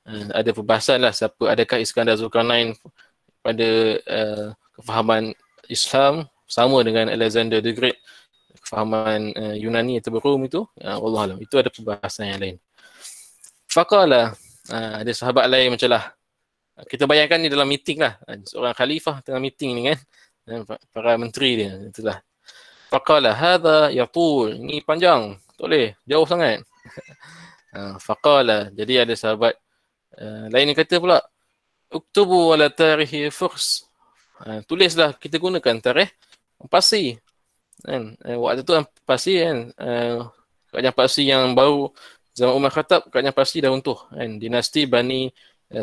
Ada perbahasan lah adakah Iskandar Dzulqarnain pada kefahaman Islam sama dengan Alexander the Great, kefahaman Yunani atau Rom itu, wallahu alam. Itu ada perbahasan yang lain. Faqala, ada sahabat lain macam lah, kita bayangkan ni dalam meeting lah, seorang khalifah tengah meeting ni kan, para menteri dia, itulah. Faqala hadha yatul, ini panjang, tak boleh, jauh sangat. Faqala, jadi ada sahabat lain yang kata pula, uktubu ala tarihi Furs, tulislah, kita gunakan tarikh Parsi kan. Waktu tu Parsi kan, kerajaan Parsi yang baru zaman Umar Khattab, kerajaan Parsi dah runtuh kan, dinasti Bani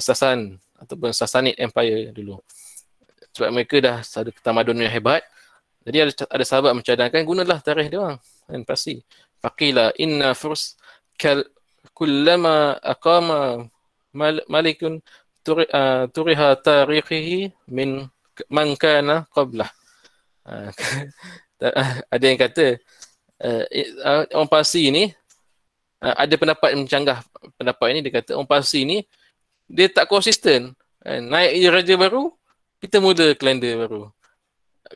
Sasan ataupun Sassanid Empire dulu, sebab mereka dah ada tamadun yang hebat. Jadi ada sahabat mencadangkan, gunalah tarikh dia orang kan, Parsi. Faqila inna Furs kullama aqama malikun turiha tarikhihi min man kana qablah. Ada yang kata orang Parsi ni ada pendapat yang mencanggah pendapat ini. Dia kata orang Parsi ni dia tak konsisten, naik raja baru kita mula kalender baru.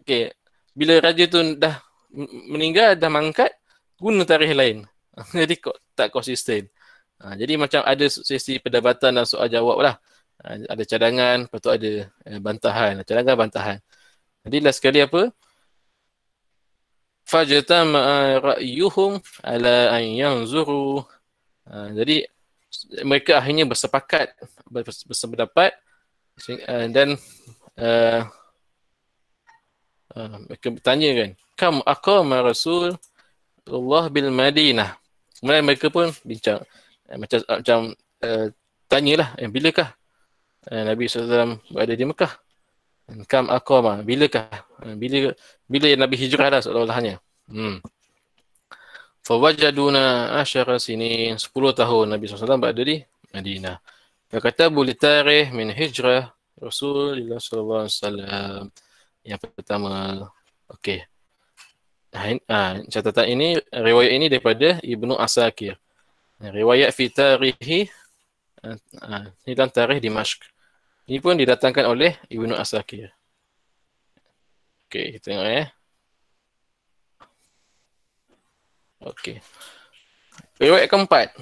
Okey, bila raja tu dah meninggal, dah mangkat, guna tarikh lain. Jadi kok tak konsisten. Jadi macam ada sesi perdebatan dan soal jawab lah. Ada cadangan, lepas tu ada bantahan, cadangan bantahan. Jadi last sekali apa? Fajtama'a ra'yuhum ala an yanzuru. Jadi mereka akhirnya bersepakat, bersependapat, dan mereka bertanya kan, kam aqama Rasulullah bil Madinah. Kemudian mereka pun bincang, macam tanyalah, bilakah Nabi SAW berada di Mekah? Kam aqama, bilakah? Bila Nabi hijrah dah seolah-olahnya. Fawajaduna 10 sinin, 10 tahun Nabi SAW berada di Madinah. Fakatabu li tarikh min hijrah Rasulullah SAW. Yang pertama, okey. Catatan ini, riwayat ini daripada Ibnu Asakir. Riwayat fi tarihi, ini dalam tarikh Dimashq. Ini pun didatangkan oleh Ibnu Asakir. Okey, kita tengok Okey. Riwayat keempat.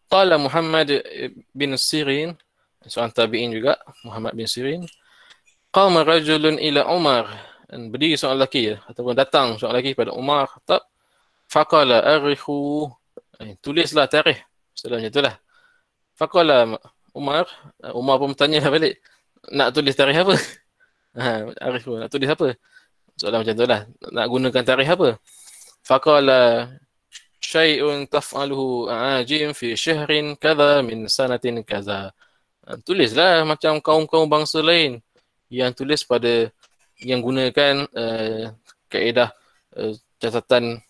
Qala Muhammad bin Sirin, seorang tabi'in juga, Muhammad bin Sirin. Qama rajulun ila Umar, dan berdiri seorang lelaki ataupun datang seorang lelaki kepada Umar Khattab. Faqala arikhu, tulislah tarikh. Setelah macam itulah. Faqala Umar pun bertanya balik, nak tulis tarikh apa? Arikhu, nak tulis apa? Soalan macam itulah, nak gunakan tarikh apa? Faqala syai'un taf'aluhu ajim fi syahrin kadha min sanatin kadha. Tulislah macam kaum-kaum bangsa lain yang tulis pada, yang gunakan kaedah catatan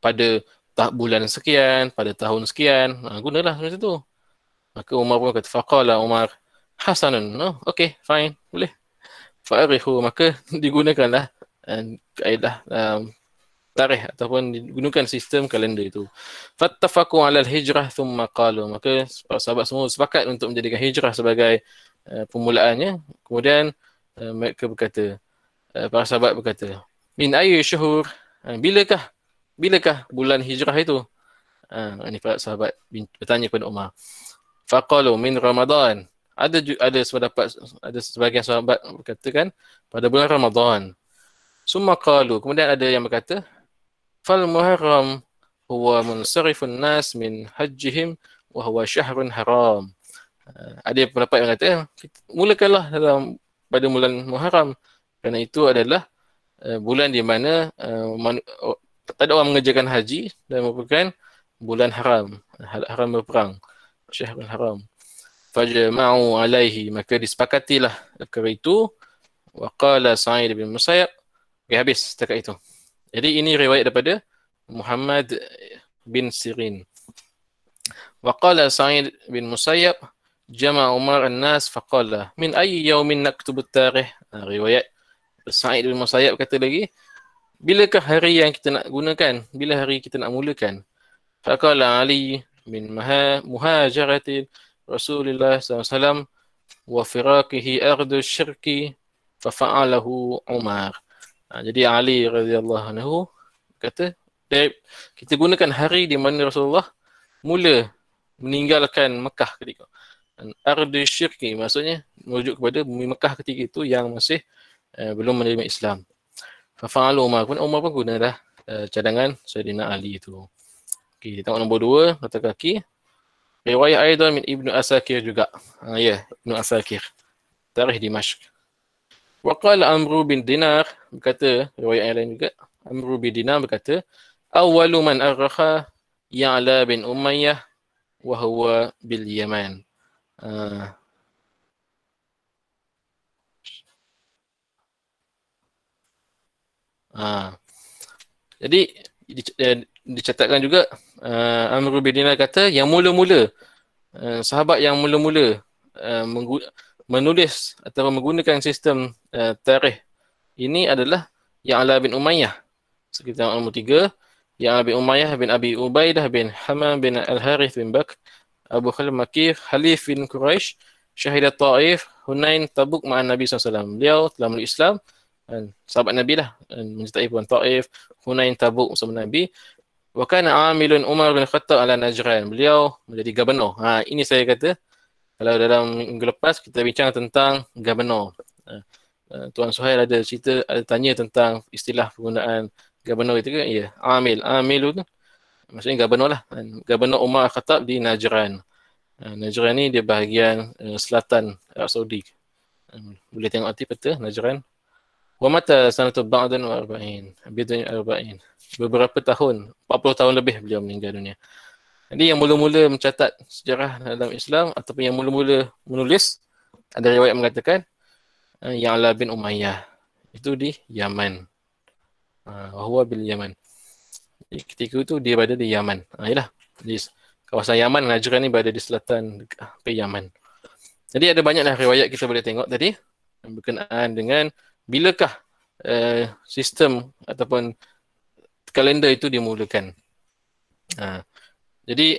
pada bulan sekian, pada tahun sekian. Gunalah macam tu. Maka Umar pun kata, faqala Umar Hasanun. Oh, okay, fine. Boleh. Fa'arihu, maka digunakanlah kaedah tarikh ataupun digunakan sistem kalender itu. Fattafaqu 'ala al-hijrah thumma qalu, maka sahabat semua sepakat untuk menjadikan hijrah sebagai permulaannya. Kemudian mereka berkata, para sahabat berkata, min ayyi syuhur, bilakah bulan hijrah itu? Ini para sahabat bertanya kepada Umar. Faqalu min Ramadan. Ada sebagian sahabat berkatakan pada bulan Ramadan. Summa qalu, kemudian ada yang berkata fal Muharram huwa munsarifun nas min hajjihim wa huwa syahrun haram. Ada pendapat yang kata mulakanlah pada bulan Muharram kerana itu adalah bulan di mana tak ada orang mengerjakan haji dan merupakan bulan haram, haram berperang, syahrun haram. Fajma'u alaihi, maka disepakatilah perkara itu. Wa qala Sa'id bin Musayyab. Okay, habis setakat itu. Jadi ini riwayat daripada Muhammad bin Sirin. Wa qala Sa'id bin Musayyab jama'a Umar an-nas faqala min ayyi yawmin naktubu at-tarikh. Riwayat Sa'id bin Musayyab kata lagi, bilakah hari yang kita nak gunakan? Bila hari kita nak mulakan? Faqala Ali min muhajarati Rasulullah SAW wa firaqihi ardu syirki fafa'alahu Umar. Jadi Ali radhiyallahu anhu kata, kita gunakan hari di mana Rasulullah mula meninggalkan Mekah ketika. Ardu syirki maksudnya merujuk kepada bumi Mekah ketika itu yang masih belum menerima Islam. Fafa'alahu Umar pun gunalah cadangan Sayyidina Ali itu. Okey, tengok nombor 2 kata kaki. Riwayat aidan min Ibnu Asakir juga. Ibnu Asakir. Tarikh Dimashq. Wa qala Amru bin Dinar, berkata riwayat yang lain juga. Amru bin Dinar berkata, awwalu man arrakha Ya'la bin Umayyah wa huwa bil Yaman. Jadi dicatatkan juga Amr bin Dinar kata yang mula-mula sahabat yang mula-mula menulis atau menggunakan sistem tarikh ini adalah Ya'la bin Umayyah. Sekitar nombor 3, Ya'la bin Umayyah bin Abi Ubaidah bin Hamam bin Al-Harith bin Bakr Abu Khalid Makir Khalif bin Quraisy Syahidat Taif Hunain Tabuk ma'an Nabi SAW. Beliau telah memeluk Islam, sahabat Nabi lah, menyertai perang Taif, Hunain, Tabuk bersama Nabi. Wa kana amilun Umar bin Khattab ala Najran. Beliau menjadi gubernur. Ini saya kata kalau dalam minggu lepas kita bincang tentang gubernur. Tuan Suhail ada cerita, ada tanya tentang istilah penggunaan gubernur itu kan? Ya, amil tu maksudnya gubernur lah. Gubernur Umar Khattab di Najran. Najran ni dia bahagian selatan Arab Saudi. Boleh tengok arti peta Najran. Wa mata sanatu ba'dan wa arba'in. Bid'un arba'in. Beberapa tahun, 40 tahun lebih beliau meninggal dunia. Jadi yang mula-mula mencatat sejarah dalam Islam ataupun yang mula-mula menulis, ada riwayat mengatakan Ya'la bin Umayyah. Itu di Yaman. Huwa bil Yaman. Jadi ketika itu dia berada di Yaman. Yalah. Di kawasan Yaman, Najran ni berada di selatan ke Yaman. Jadi ada banyaklah riwayat kita boleh tengok tadi berkenaan dengan bilakah sistem ataupun kalender itu dimulakan. Jadi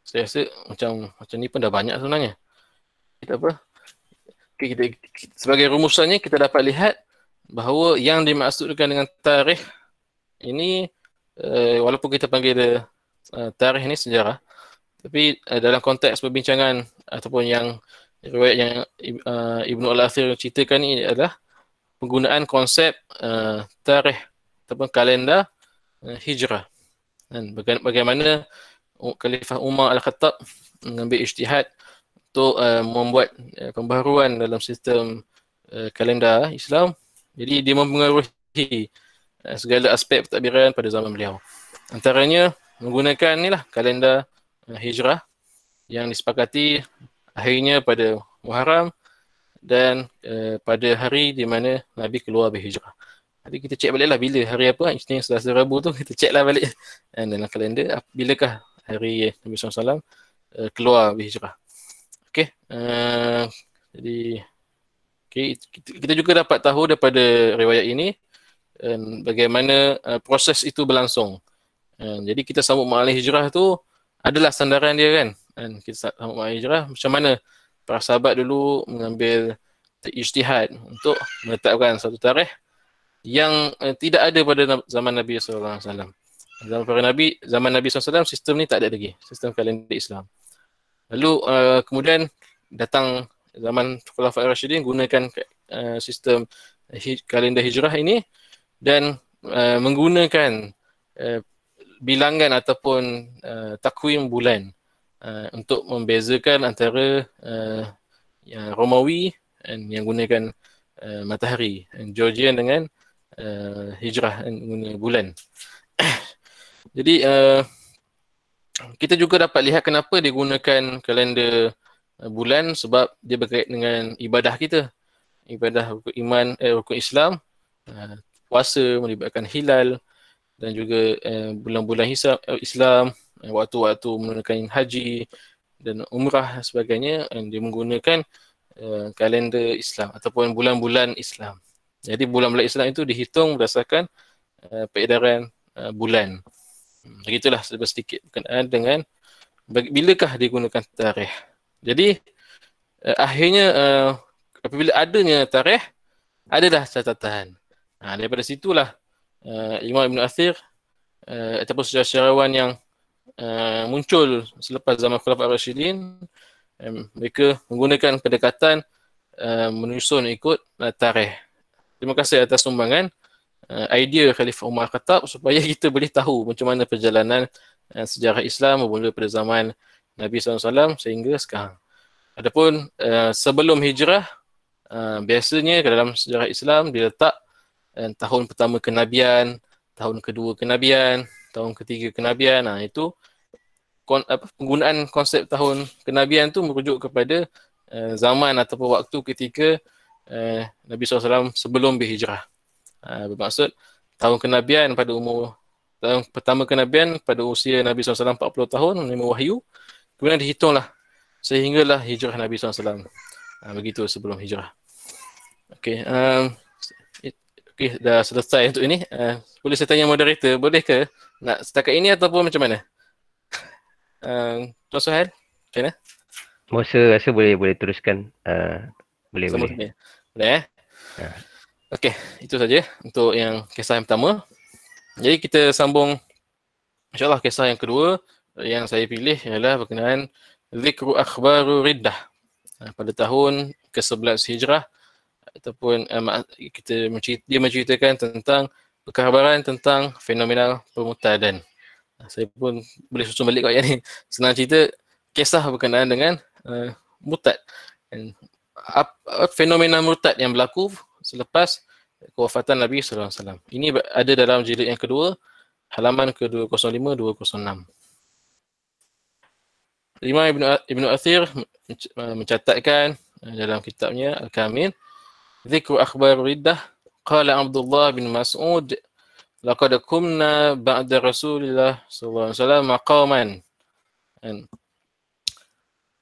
saya rasa macam ni pun dah banyak sebenarnya. Kita apa? Okay, sebagai rumusannya kita dapat lihat bahawa yang dimaksudkan dengan tarikh ini walaupun kita panggil dia tarikh ni sejarah, tapi dalam konteks perbincangan ataupun yang riwayat yang Ibnu Al-Athir ceritakan ini adalah penggunaan konsep tarikh ataupun kalender hijrah. Dan bagaimana Khalifah Umar Al-Khattab mengambil ijtihad untuk membuat pembaharuan dalam sistem kalender Islam. Jadi dia mempengaruhi segala aspek pentadbiran pada zaman beliau. Antaranya menggunakan inilah kalender hijrah yang disepakati akhirnya pada Muharram dan pada hari di mana Nabi keluar berhijrah. Jadi kita cek baliklah bila hari apa, Isnin, Selasa, Rabu tu kita ceklah balik dalam kalender bilakah hari Nabi SAW keluar berhijrah. Okey. Jadi kita juga dapat tahu daripada riwayat ini bagaimana proses itu berlangsung. Jadi kita sambut ma'al hijrah tu adalah sandaran dia kan. Kita sambut ma'al hijrah macam mana para sahabat dulu mengambil ijtihad untuk menetapkan satu tarikh yang tidak ada pada zaman Nabi SAW. Zaman Nabi SAW sistem ni tak ada lagi, sistem kalender Islam. Lalu kemudian datang zaman Khulafa'i Rasyidin gunakan sistem kalender hijrah ini dan menggunakan bilangan ataupun takwim bulan untuk membezakan antara yang Romawi yang gunakan matahari, Georgian dengan hijrah guna bulan. Jadi kita juga dapat lihat kenapa dia gunakan kalender bulan, sebab dia berkait dengan ibadah kita, ibadah rukun iman, rukun Islam, puasa melibatkan hilal dan juga bulan-bulan hisab Islam, waktu-waktu menunaikan haji dan umrah dan sebagainya, dia menggunakan kalender Islam ataupun bulan-bulan Islam. Jadi bulan-bulan Islam itu dihitung berdasarkan peredaran bulan. Begitulah sedikit berkenaan dengan bilakah digunakan tarikh. Jadi akhirnya apabila adanya tarikh, adalah catatan. Daripada situlah Imam Ibn Athir ataupun sejarawan yang muncul selepas zaman Khulafa'i Rasyidin, mereka menggunakan pendekatan menyusun ikut tarikh. Terima kasih atas sumbangan idea Khalifah Umar Khattab supaya kita boleh tahu macam mana perjalanan sejarah Islam bermula pada zaman Nabi SAW sehingga sekarang. Adapun sebelum hijrah, biasanya dalam sejarah Islam diletak tahun pertama kenabian, tahun kedua kenabian, tahun ketiga kenabian. Itu penggunaan konsep tahun kenabian tu merujuk kepada zaman ataupun waktu ketika Nabi SAW sebelum berhijrah. Bermaksud tahun kenabian pada umur, tahun pertama kenabian pada usia Nabi SAW 40 tahun menerima wahyu, kemudian dihitunglah sehinggalah hijrah Nabi SAW. Begitu sebelum hijrah. Okey, dah selesai untuk ini. Boleh saya tanya moderator, boleh ke nak setakat ini ataupun macam mana? Tuan Suhail, macam mana? Rasa boleh teruskan. Boleh. Boleh Okey, itu saja untuk yang kisah yang pertama. Jadi kita sambung insya-Allah kisah yang kedua yang saya pilih ialah berkenaan Zikru Akhbaru Riddah pada tahun ke-11 Hijrah, ataupun dia menceritakan tentang perkhabaran tentang fenomena permurtadan. Saya pun boleh susun balik kat ayat ni. Senang cerita, kisah berkenaan dengan murtad. Fenomena murtad yang berlaku selepas kewafatan Nabi SAW. Ini ada dalam jilid yang kedua, halaman ke-205-206. Imam Ibn Athir mencatatkan dalam kitabnya Al-Kamil, Zikru Akhbar Riddah, Qala Abdullah bin Mas'ud, Laqad kumna ba'da Rasulillah SAW maqaman.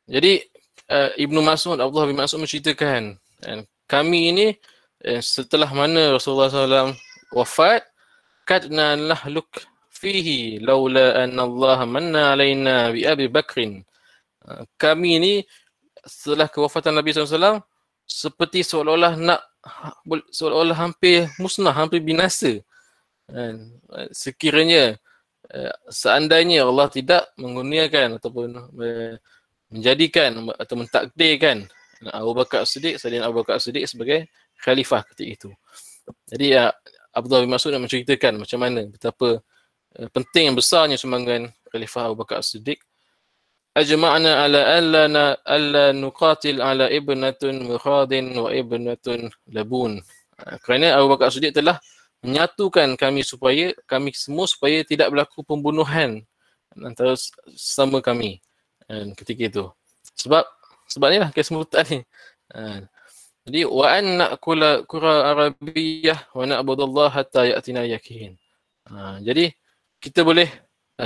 Jadi Abdullah bin Mas'ud menceritakan, kami ini setelah mana Rasulullah SAW wafat, kadna lahluk fihi laula anna Allah manna alaina bi Abi Bakrin. Kami ini setelah kewafatan Nabi SAW seperti seolah-olah hampir musnah, hampir binasa. Sekiranya seandainya Allah tidak mengurniakan ataupun menjadikan atau mentakdirkan Abu Bakar As-Siddiq, Sayyidina Abu Bakar As-Siddiq sebagai khalifah ketika itu. Jadi Abdullah bin Mas'ud menceritakan macam mana betapa penting yang besarnya sumbangan khalifah Abu Bakar As-Siddiq. Ajma'na ala alla nuqatil ala ibnatun mukhadin wa ibnatun labun. Kerana Abu Bakar As-Siddiq telah menyatukan kami semua supaya tidak berlaku pembunuhan antara sesama kami ketika itu. Sebab inilah kisah murtad ni. Jadi wa an na'kula qura arabiyyah wa na'budullah hatta ya'tina yakin. Jadi kita boleh,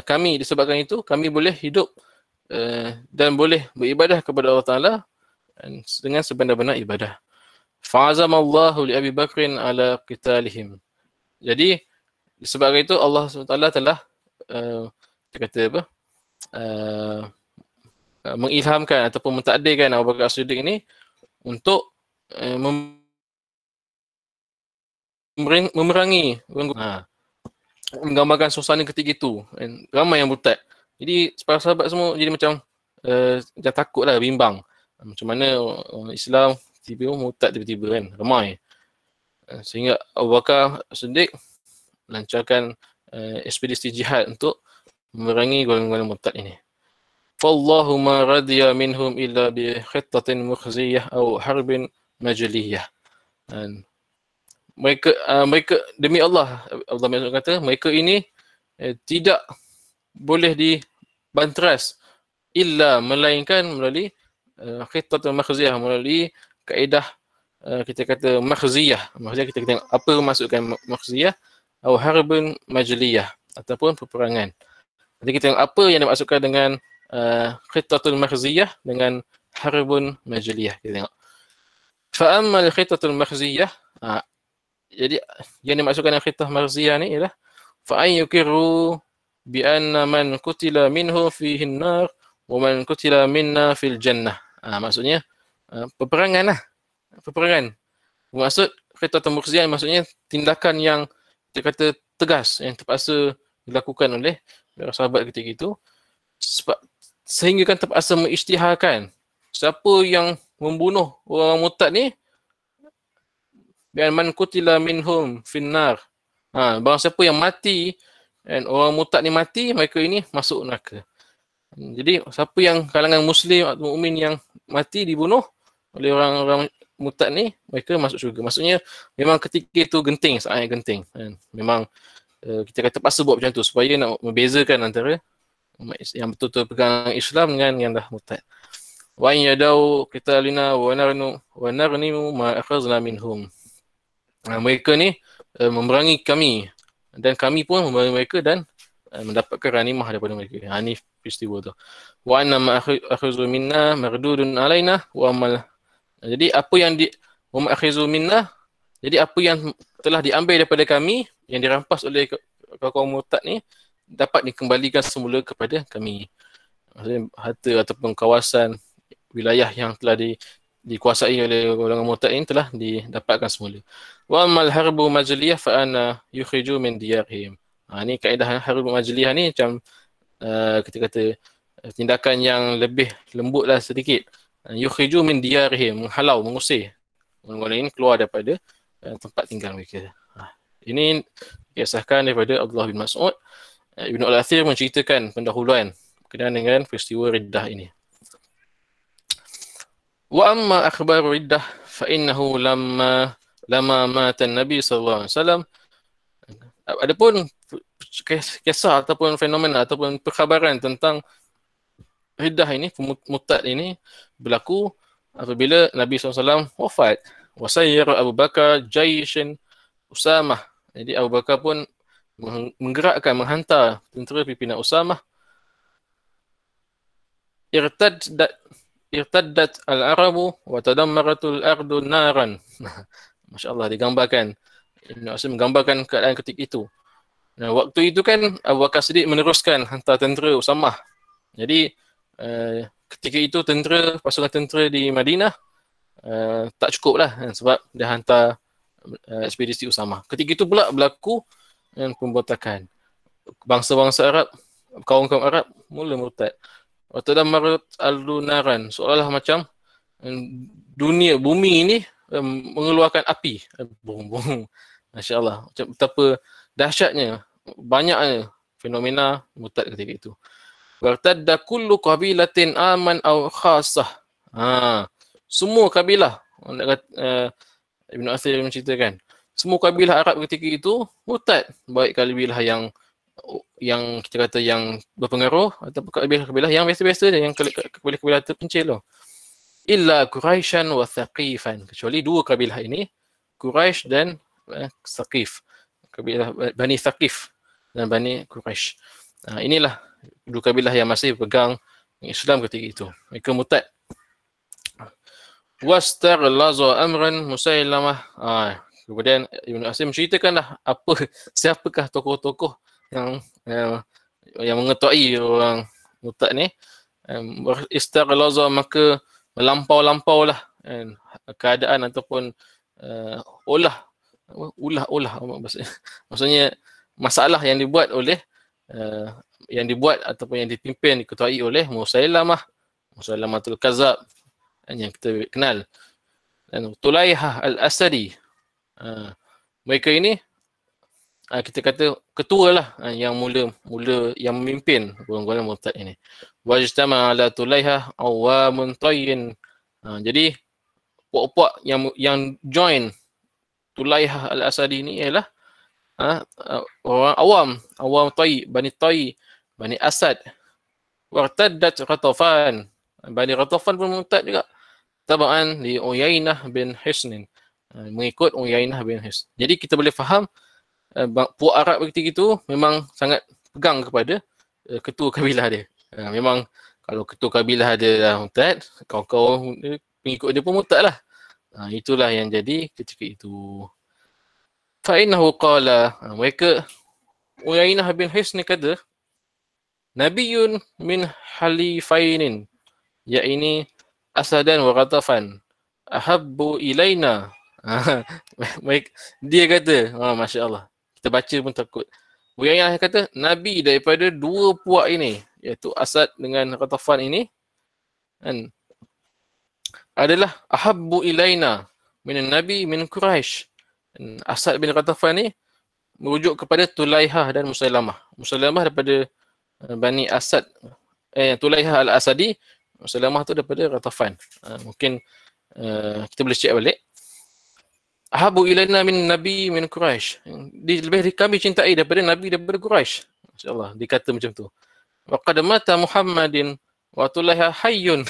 kami disebabkan itu kami boleh hidup dan boleh beribadah kepada Allah Ta'ala dengan sebenar-benar ibadah. Fa'azamallahu li Abi Bakrin ala qitalihim. Jadi disebabkan itu Allah SWT telah kita kata apa? Mengilhamkan ataupun mentakdirkan Abu Bakar As-Siddiq ini untuk memerangi, menggambarkan suasana ketika itu. Ramai yang murtad. Jadi para sahabat semua jadi macam takutlah, bimbang. Macam mana orang Islam tiba-tiba murtad tiba-tiba kan, ramai. Sehingga Abu Bakar As-Siddiq lancarkan ekspedisi jihad untuk memerangi golongan murtad ini. Fallahu ma radiya minhum illa bi khittatin mukhziyah aw harbin majliyah. Dan mereka demi Allah kata mereka ini tidak boleh dibanteras illa melainkan melalui khittatun makhziyah, melalui kaedah kita kata makhziyah. Maksudnya kita tengok apa masukkan makhziyah atau harbun majliyah ataupun peperangan. Jadi kita tengok apa yang dimaksudkan dengan khittatul makhziyah dengan harbun majliyah. Kita tengok. Fa amma al-khittatul makhziyah, jadi yang dimaksudkan dengan khittah makhziyah ni ialah fa an yuqirru bi anna man qutila minhu fihi an-nar wa man qutila minna fil jannah. Maksudnya peperangan lah. Peperangan. Maksud khittatul makhziyah maksudnya tindakan yang kita kata tegas yang terpaksa dilakukan oleh sahabat ketika itu sehingga kan terpaksa mengisytiharkan siapa yang membunuh orang murtad ni bian man qutila minhum finnar. Barang siapa yang mati dan orang murtad ni mati, mereka ini masuk neraka. Jadi siapa yang kalangan muslim atau mukmin yang mati dibunuh oleh orang-orang murtad ni, mereka masuk syurga. Maksudnya memang ketika itu genting, sangat genting. Memang kita kata terpaksa buat macam tu supaya nak membezakan antara yang betul-betul pegang Islam dengan yang dah murtad. Wa in yadau qitalina wa narnimu ma akhazna minhum. Mereka ni memerangi kami dan kami pun memerangi mereka dan mendapatkan ghanimah daripada mereka. Ini peristiwa tu. Wa anna ma akhazu minna maghdudun alaina wa amal. Jadi apa yang wa ma akhazu minna, jadi apa yang telah diambil daripada kami, yang dirampas oleh kaum murtad ni, dapat dikembalikan semula kepada kami. Maksudnya harta ataupun kawasan wilayah yang telah dikuasai oleh golongan murtad ini telah didapatkan semula. Wa amal harbu majliyah fa ana yukhriju min diyarihim. Ni kaedah harbu majliyah ni macam kita kata tindakan yang lebih lembutlah sedikit. Yukhriju min diyarihim, menghalau, mengusir golongan ini keluar daripada tempat tinggal mereka. Ini kisahkan daripada Abdullah bin Mas'ud. Ibn al-Athir menceritakan pendahuluan berkenaan dengan peristiwa riddah ini. Wa amma akhbar riddah fa innahu lama mata Nabi sallallahu alaihi wasallam. Adapun kisah ataupun fenomena ataupun perkhabaran tentang riddah ini, murtad ini berlaku apabila Nabi SAW wafat. Wasayyara Abu Bakar jaishin Usamah. Jadi Abu Bakar pun menggerakkan, menghantar tentera pimpinan Usamah. Irtaddat al-arabu wa tadammaratul ardu naran. Masya-Allah, digambarkan. Ibn Asim menggambarkan keadaan ketika itu. Nah, waktu itu kan Abu Bakar Siddiq meneruskan hantar tentera Usamah. Jadi ketika itu pasukan tentera di Madinah tak cukup lah sebab dia hantar ekspedisi Usamah. Ketika itu pula berlaku pemberontakan. Bangsa-bangsa Arab, kaum-kaum Arab mula murtad. Waktu dah marat al-lunaran, seolah-olah macam bumi ini mengeluarkan api. Bung. Masya-Allah. Macam betapa dahsyatnya, banyaknya fenomena murtad ketika itu. Wartadda kullu qabilatin aman aw khassah. Semua kabilah, Ibn Athir menceritakan, semua kabilah Arab ketika itu murtad, baik kabilah yang kita kata yang berpengaruh ataupun kabilah-kabilah yang biasa-biasa je, yang kabilah-kabilah terpencil. Illa Quraisyan wa Thaqifan, kecuali dua kabilah ini, Quraisy dan Thaqif. Kabilah Bani Thaqif dan Bani Quraisy. Inilah dua kabilah yang masih pegang Islam ketika itu. Mereka murtad. Wastaghlaza amran Musailamah. Kemudian Ibn Asim menceritakanlah siapakah tokoh-tokoh yang yang mengetahui orang murtad ni. Istaghlaza, maka melampau-lampau lah keadaan ataupun ulah maksudnya masalah yang dibuat oleh yang dibuat ataupun yang dipimpin, diketuai oleh Musailamatul Kazab yang kita kenal, dan Tulaihah Al-Asadi. Mereka ini kita kata ketua lah yang mula yang memimpin golongan murtad ini. Wajtama ala Tulaihah awamun tayyin. Jadi puak-puak yang join Tulaihah Al-Asadi ni ialah orang awam Ta'i, Bani Asad. Wartaddat Ghatafan. Bani Ghatafan pun murtad juga. Tabaan li Uyainah bin Hisnin. Mengikut Uyainah bin Hisn. Jadi kita boleh faham puak Arab ketika itu memang sangat pegang kepada ketua kabilah dia. Memang kalau ketua kabilah dia murtad, kawan-kawan pengikut dia pun murtad lah. Itulah yang jadi ketika itu. Fa'innahu qala, mereka Uyainah bin Hisn kata, Nabiyun min halifainin, yakni Asadan wa Ghatafan, ahabbu ilaina. Dia kata, Masya Allah, kita baca pun takut. Uyainah kata, Nabi daripada dua puak ini, iaitu Asad dengan Ghatafan ini, adalah ahabbu ilaina min Nabi min Quraisy. Asad bin Ghatafan ni merujuk kepada Tulaihah dan Musailamah. Musailamah daripada Bani Asad, Tulaihah Al-Asadi, Musailamah tu daripada Ghatafan. Mungkin kita boleh check balik. Ahabu ilaina min Nabi min Quraisy. Lebih kami cintai daripada Nabi daripada Quraisy. Masya-Allah, dikata macam tu. Wa qad mata Muhammadin wa Tulaihah hayyun.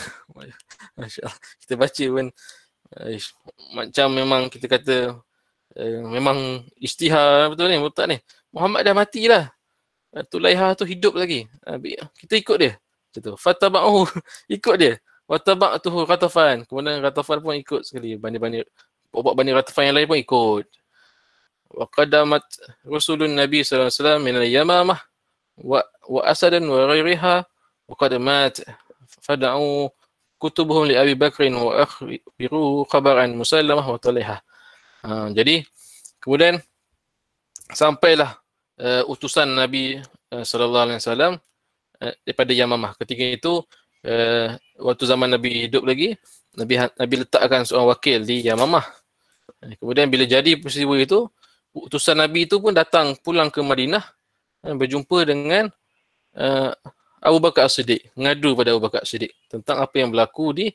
Masya-Allah. Kita baca pun macam memang kita kata memang istihar betul ni, murtad ni. Muhammad dah matilah. Tulaihah tu hidup lagi. Kita ikut dia. Macam tu. Fataba'uhu, ikut dia. Wa taba'tuhu Ghatafan. Kemudian Ghatafan pun ikut sekali. Bani Ghatafan yang lain pun ikut. Wa qadamat Rasulun Nabi sallallahu alaihi wasallam min al-Yamamah wa Asadan wa ghairiha wa qadamat fada'u kutubuhum li Abi Bakrin wa akhbiru khabaran Musailamah wa Tulaihah. Jadi kemudian sampailah utusan Nabi sallallahu alaihi wasallam daripada Yamamah. Ketika itu waktu zaman Nabi hidup lagi, Nabi letakkan seorang wakil di Yamamah. Kemudian bila jadi peristiwa itu, utusan Nabi itu pun datang pulang ke Madinah, berjumpa dengan Abu Bakar As-Siddiq, mengadu pada Abu Bakar As-Siddiq tentang apa yang berlaku di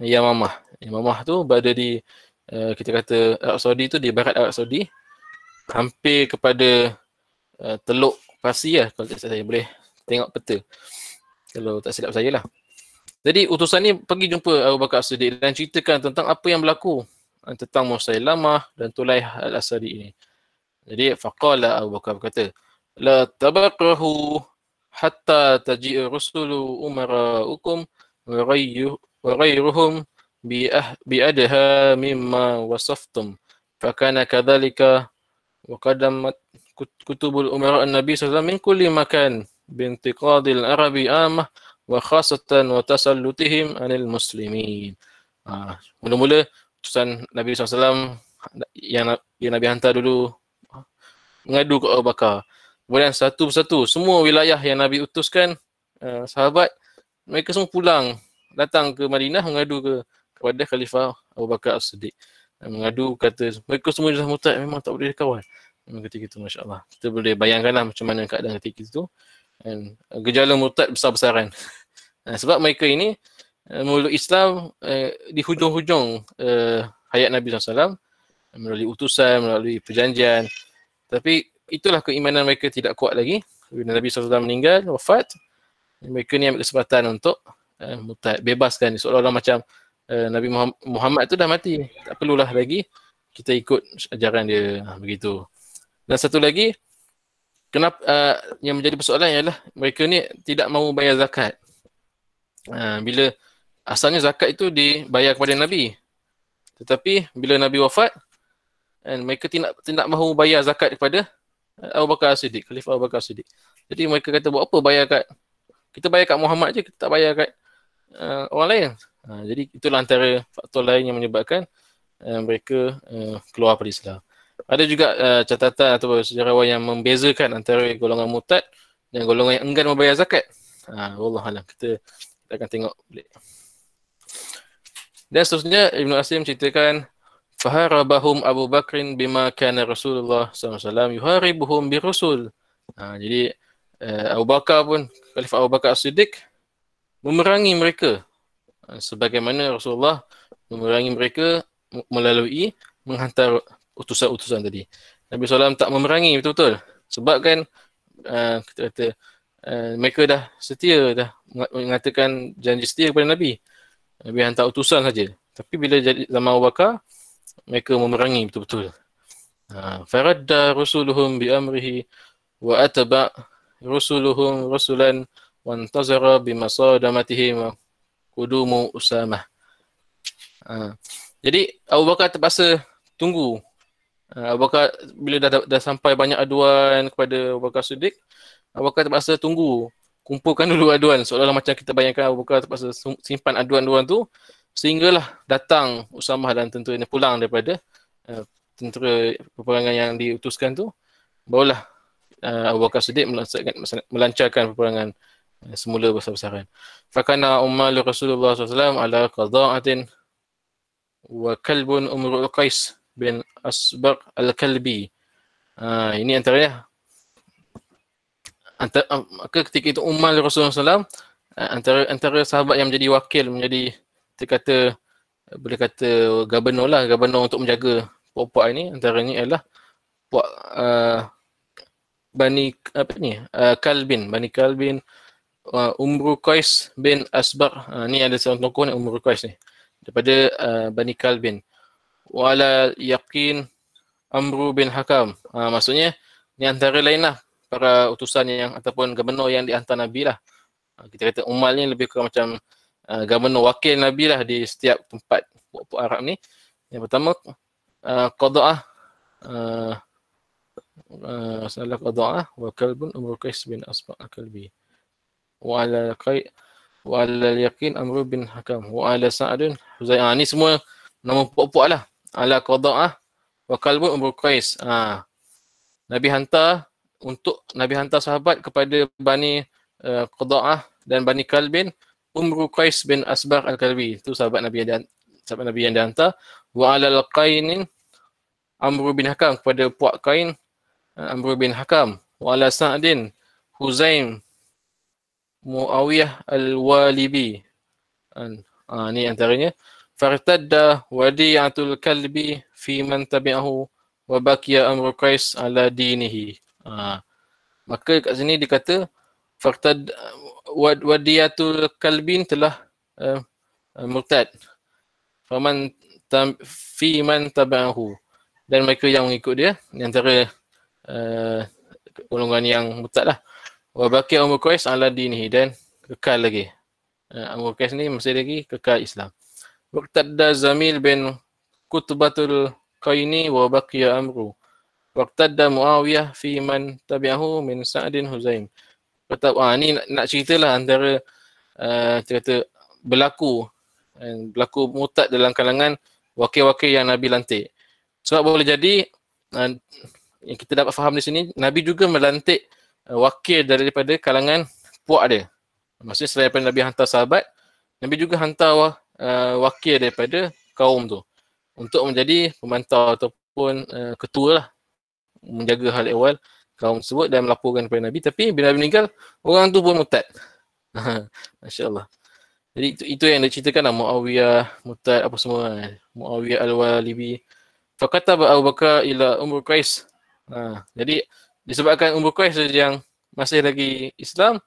Yamamah. Yamamah tu berada di kita kata Arab Saudi tu, di barat Arab Saudi, hampir kepada Teluk Parsi lah, kalau tak silap saya. Boleh tengok peta kalau tak silap saya lah. Jadi utusan ni pergi jumpa Abu Bakar As-Siddiq dan ceritakan tentang apa yang berlaku tentang Musailamah dan Tulaihah Al-Asadi ini. Jadi faqala, Abu Bakar berkata, la tabaqahu hatta taji'a rusulu umara'ukum wa ghayruhum bi'adha mimma wasaftum fakana kadzalika wa qadamat kutubul umara an-nabi sallallahu alaihi wasallam min kulli makan bintiqadil arabi amah wa khasatan wa tasallutihim anil muslimin. Mula-mula utusan Nabi SAW yang Nabi hantar dulu mengadu ke Abu Bakar. Kemudian satu persatu semua wilayah yang Nabi utuskan, sahabat mereka semua pulang datang ke Madinah mengadu kepada Khalifah Abu Bakar As-Siddiq. Mengadu kata mereka semua dah murtad, memang tak boleh kawan. Ketika itu, masya-Allah, kita boleh bayangkanlah macam mana keadaan ketika itu. Dan gejala murtad besar-besaran. Sebab mereka ini memeluk Islam di hujung-hujung hayat Nabi SAW, melalui utusan, melalui perjanjian. Tapi itulah keimanan mereka tidak kuat lagi. Bila Nabi SAW meninggal, wafat, mereka ni ambil kesempatan untuk murtad, bebaskan. Seolah-olah macam Nabi Muhammad tu dah mati, tak perlulah lagi kita ikut ajaran dia, begitu. Dan satu lagi, kenapa yang menjadi persoalan ialah mereka ni tidak mahu bayar zakat. Bila asalnya zakat itu dibayar kepada Nabi. Tetapi bila Nabi wafat, mereka tidak mahu bayar zakat kepada Abu Bakar As-Siddiq, Khalifah Abu Bakar As-Siddiq. Jadi mereka kata, buat apa bayar kita bayar kat Muhammad je, kita tak bayar kat orang lain. Jadi itulah antara faktor lain yang menyebabkan mereka keluar dari Islam. Ada juga catatan atau sejarawan yang membezakan antara golongan murtad dan golongan yang enggan membayar zakat. Wallahualam, kita akan tengok balik. Dan seterusnya Ibn Asim ceritakan, faharabahum Abu Bakrin bima kana Rasulullah SAW yuharibuhum birusul. Jadi Abu Bakar pun, Khalifah Abu Bakar As-Siddiq memerangi mereka sebagaimana Rasulullah memerangi mereka melalui menghantar utusan-utusan tadi. Nabi SAW tak memerangi betul-betul. Sebab kan kita kata mereka dah setia, dah mengatakan janji setia kepada Nabi. Nabi hantar utusan saja. Tapi bila jadi zaman Abu Bakar, mereka memerangi betul-betul. Faradda rusuluhum bi amrihi wa ataba rusuluhum rasulan wa antazara bi masadamatihi wa qudumu Usamah. Jadi Abu Bakar terpaksa tunggu. Abu Bakar bila dah sampai banyak aduan kepada Abu Bakar Siddiq, Abu Bakar terpaksa tunggu, kumpulkan dulu aduan, seolah-olah macam kita bayangkan Abu Bakar terpaksa simpan aduan-aduan tu sehinggalah datang Usamah dan tentera ini pulang daripada tentera peperangan yang diutuskan tu, barulah Abu Bakar Siddiq melancarkan peperangan semula besar-besaran. Fakana ummalu Rasulullah SAW ala qada'atin wa kalbun Umrul Qais bin Asbaq al-Kalbi. Ini antaranya ketika itu ummal Rasulullah SAW, antara sahabat yang menjadi wakil, menjadi kita kata, boleh kata gubernur lah, gubernur untuk menjaga puak-puak ini, antaranya ialah puak Bani Kalbin, Umru Qais bin Asbaq. Ni ada seorang tokoh ni, Umru Qais ni, daripada Bani Kalbin. Wala Yaqin Amru bin Hakam. Maksudnya ni antara lain lah para utusan yang ataupun gubernur yang dihantar Nabi lah. Kita kata ummal ni lebih kurang macam gubernur wakil Nabi lah di setiap tempat puak-puak Arab ni. Yang pertama qada'ah, salah qada'ah wa kalbun Umru Qais bin Asbaq al-Kalbi. Wa ala Yaqin Amru bin Hakam. Wa ala Sa'adun Huzaim. Ni semua nama puak-puak lah. Ala qada'ah wa kalbun Umru Qais. Nabi hantar sahabat kepada Bani Qada'ah dan Bani Kalbin, Umru Qais bin Asbaq al-Kalbi. Itu sahabat Nabi yang dihantar. Wa alal Qainin Amru bin Hakam, kepada puak Qain Amru bin Hakam. Wa ala Sa'din Huzaim Muawiyah al-Walibi. Ni antaranya. Fartadda wadi'atul kalbi fi man tabi'ahu wa baqiya Amru Qais ala dinihi. Maka kat sini dikata fartad wadi'atul kalbin telah murtad. Faman fi man tabi'ahu, dan mereka yang mengikut dia, di antara golongan yang murtad lah. Wa baqiya Amru Qais ala dinihi, dan kekal lagi. Amru Qais ni masih lagi kekal Islam. Waqtadda Zamil bin Qutbatul Qaini wa baqiya Amru. Waqtadda Muawiyah fi man tabi'ahu min Sa'din Huzaim. Ni nak ceritalah antara kita kata berlaku murtad dalam kalangan wakil-wakil yang Nabi lantik. Sebab boleh jadi yang kita dapat faham di sini, Nabi juga melantik wakil daripada kalangan puak dia. Maksudnya selain daripada Nabi hantar sahabat, Nabi juga hantar wakil daripada kaum tu untuk menjadi pemantau ataupun ketua lah, menjaga hal ehwal kaum tersebut dan melaporkan kepada Nabi. Tapi bila Nabi meninggal, orang tu pun murtad. Masya-Allah. Jadi itu yang diceritakan lah, Muawiyah murtad apa semua. Muawiyah al-Walibi. Faqataba Abu Bakar ila Umru Qais. Jadi disebabkan Umru Qais yang masih lagi Islam,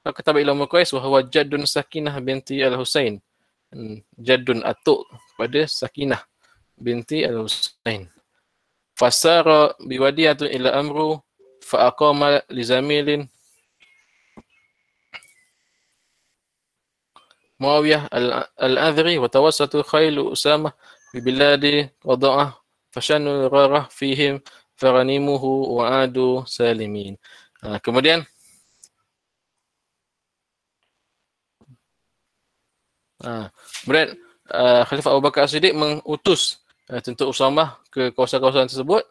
faqataba ila Umru Qais wa huwa jaddun Sakinah binti al-Husain. Jaddun, atuk pada Sakinah binti al-Husain. Fasara biwadiyatun ila Amru fa'aqama li Zamilin Muawiyah al-Adhri wa tawassatu khailu Usamah bi biladi wada'ah fashanu rarah fihim faranimuhu wa adu salimin. Kemudian kemudian Khalifah Abu Bakar As-Siddiq mengutus tentera Usamah ke kawasan-kawasan tersebut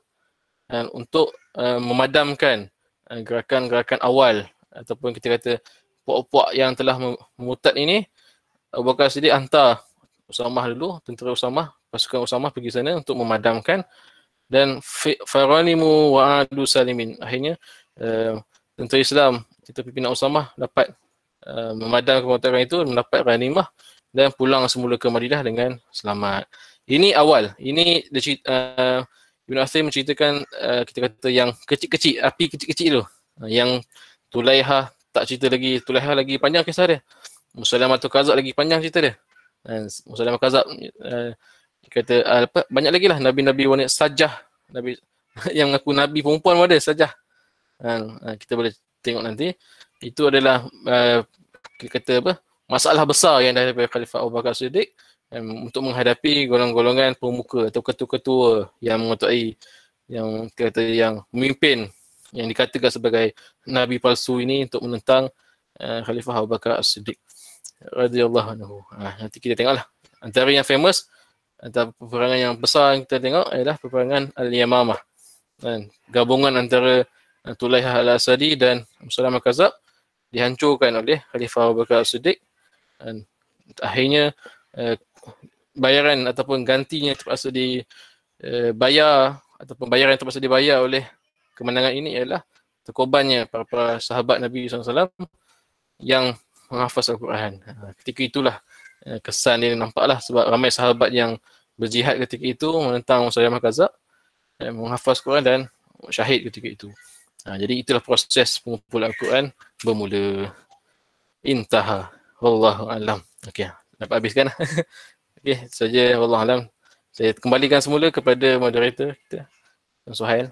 untuk memadamkan gerakan-gerakan awal ataupun kita kata puak-puak yang telah memurtad ini. Abu Bakar Siddiq hantar Usamah dulu, tentera Usamah, pasukan Usamah pergi sana untuk memadamkan, dan faranimu wa adu salimin. Akhirnya tentera Islam, kita pimpinan Usamah dapat memadamkan pemberontakan itu, mendapat ghanimah dan pulang semula ke Madinah dengan selamat. Ini awal. Ini Ibn Athir menceritakan kita kata yang kecil-kecil, api kecil-kecil tu. Yang Tulaihah tak cerita lagi, Tulaihah lagi panjang kisah dia. Musailamatul Kadzab lagi panjang cerita dia. Musailamatul Kadzab kata banyak lagi lah nabi-nabi wanita sajah, nabi yang mengaku nabi perempuan pun ada sajah. Kita boleh tengok nanti. Itu adalah kita kata masalah besar yang dihadapi Khalifah Abu Bakar Siddiq untuk menghadapi golongan-golongan pemuka atau ketua-ketua yang mengetuai, yang kata yang memimpin, yang dikatakan sebagai nabi palsu ini untuk menentang Khalifah Abu Bakar As-Siddiq radhiyallahu anhu. Nanti kita tengoklah. Antara yang famous, antara peperangan yang besar yang kita tengok adalah peperangan Al-Yamamah. Gabungan antara Tulaihah Al-Asadi dan Musailamah Al-Kadzab dihancurkan oleh Khalifah Abu Bakar As-Siddiq. Dan akhirnya bayaran ataupun gantinya terpaksa dibayar, ataupun bayaran yang terpaksa dibayar oleh kemenangan ini ialah terkorbannya para sahabat Nabi SAW yang menghafaz Al-Quran. Ketika itulah kesan dia nampaklah, sebab ramai sahabat yang berjihad ketika itu menentang Musailamah Kadzab, menghafaz Al-Quran dan syahid ketika itu. Jadi itulah proses pengumpulan Al-Quran bermula. Intaha. Wallahu a'lam. Okey, dapat habiskan. Okey, saja wallahu a'lam. Saya kembalikan semula kepada moderator kita, Suhail.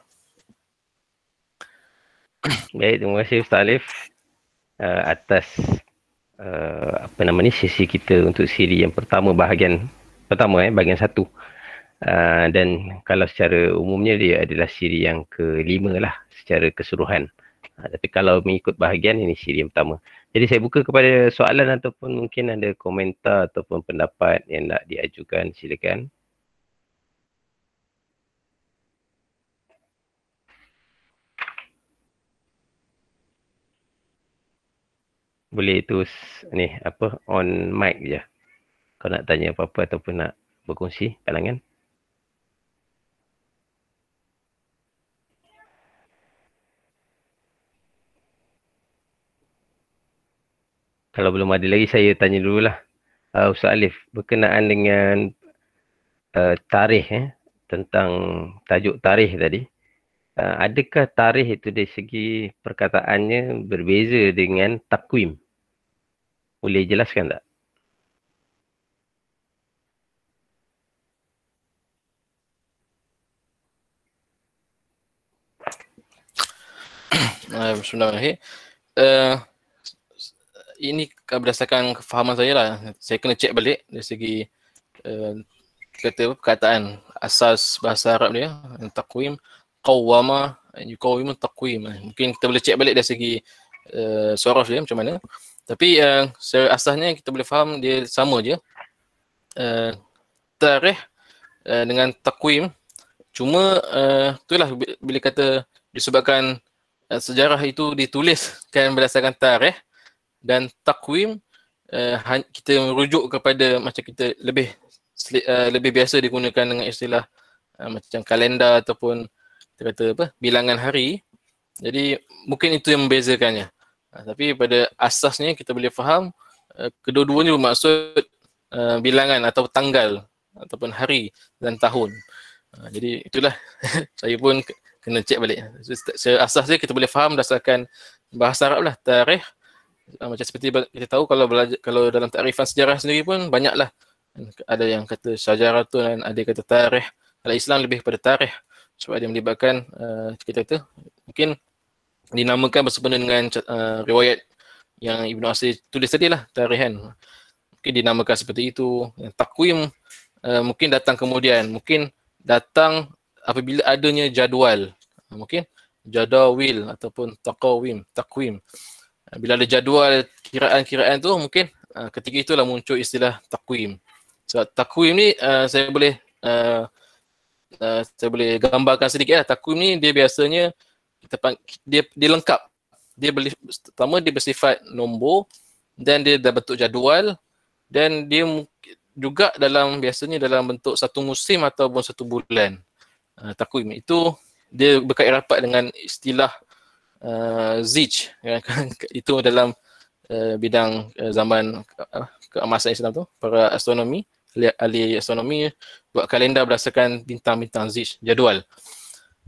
Baik, terima kasih Ustaz Alif atas sesi kita untuk siri yang pertama, bahagian pertama bahagian 1. Dan kalau secara umumnya dia adalah siri yang ke-5 lah secara keseluruhan. Tapi kalau mengikut bahagian, ini siri yang pertama. Jadi saya buka kepada soalan ataupun mungkin ada komentar ataupun pendapat yang nak diajukan, silakan. Boleh tu on mic je. Kalau nak tanya apa-apa ataupun nak berkongsi pandangan. Kalau belum ada lagi, saya tanya dululah. Ustaz Alif, berkenaan dengan tarikh tentang tajuk tarikh tadi. Adakah tarikh itu dari segi perkataannya berbeza dengan takwim? Boleh jelaskan tak? Bismillahirrahmanirrahim. Ini berdasarkan kefahaman saya lah. Saya kena cek balik dari segi perkataan asas bahasa Arab dia, takwim, qawwama, yuqawwimu takwim. Mungkin kita boleh cek balik dari segi sorof dia macam mana. Tapi secara asasnya kita boleh faham dia sama je. Tarikh dengan takwim, cuma itulah bila kata disebabkan sejarah itu dituliskan berdasarkan tarikh, dan takwim kita merujuk kepada macam kita lebih biasa digunakan dengan istilah macam kalender ataupun kita kata bilangan hari. Jadi mungkin itu yang membezakannya. Tapi pada asasnya kita boleh faham kedua-duanya bermaksud bilangan atau tanggal ataupun hari dan tahun. Jadi itulah saya pun kena cek balik. Asasnya kita boleh faham berdasarkan bahasa Arab lah, tarikh. Macam seperti kita tahu kalau dalam takrifan sejarah sendiri pun banyaklah. Ada yang kata syajaratun, ada yang kata tarikh. Kalau Islam lebih kepada tarikh sebab dia melibatkan kita kata mungkin dinamakan bersempena dengan riwayat yang Ibn Asir tulis tadi lah, tarikhan. mungkin dinamakan seperti itu. Takwim mungkin datang kemudian, mungkin datang apabila adanya jadual, mungkin jadawil ataupun takwim. Bila ada jadual kiraan-kiraan tu, mungkin ketika itulah muncul istilah takwim. Sebab takwim ni saya boleh gambarkan sedikit lah. Takwim ni dia biasanya dia lengkap. Pertama dia bersifat nombor, dan dia dah bentuk jadual, dan dia juga biasanya dalam bentuk satu musim ataupun satu bulan. Takwim itu dia berkait rapat dengan istilah Zij, itu dalam bidang zaman keemasan Islam tu, para astronomi, ahli astronomi buat kalender berdasarkan bintang-bintang Zij, jadual.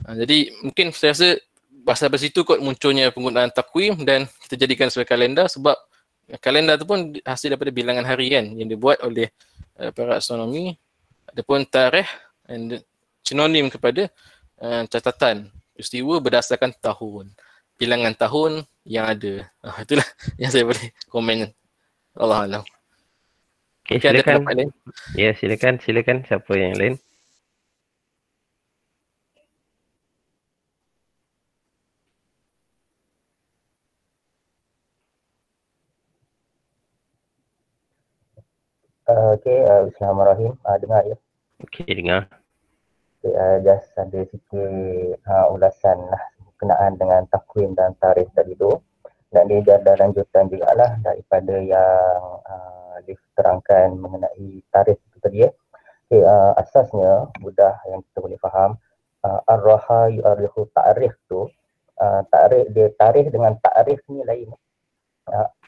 Jadi mungkin saya rasa pasal situ kot munculnya penggunaan takwim dan kita jadikan sebagai kalender, sebab kalender tu pun hasil daripada bilangan harian yang dibuat oleh para astronomi. Adapun tarikh sinonim kepada catatan peristiwa berdasarkan tahun, bilangan tahun yang ada. Itulah yang saya boleh komen. Allahuakbar. Okay, silakan. Ya, silakan. Siapa yang lain? Bismillahirrahmanirrahim. Dengar ya? Okey, dengar. Just ada sikit ulasan lah berkenaan dengan takwim dan tarikh tadi tu. Dan dia ada lanjutan juga lah daripada yang diterangkan mengenai tarikh itu tadi ya. Asasnya mudah yang kita boleh faham, ar-raha yu'arikhu ta'rikh tu, tarikh dengan ta'rikh ni lain.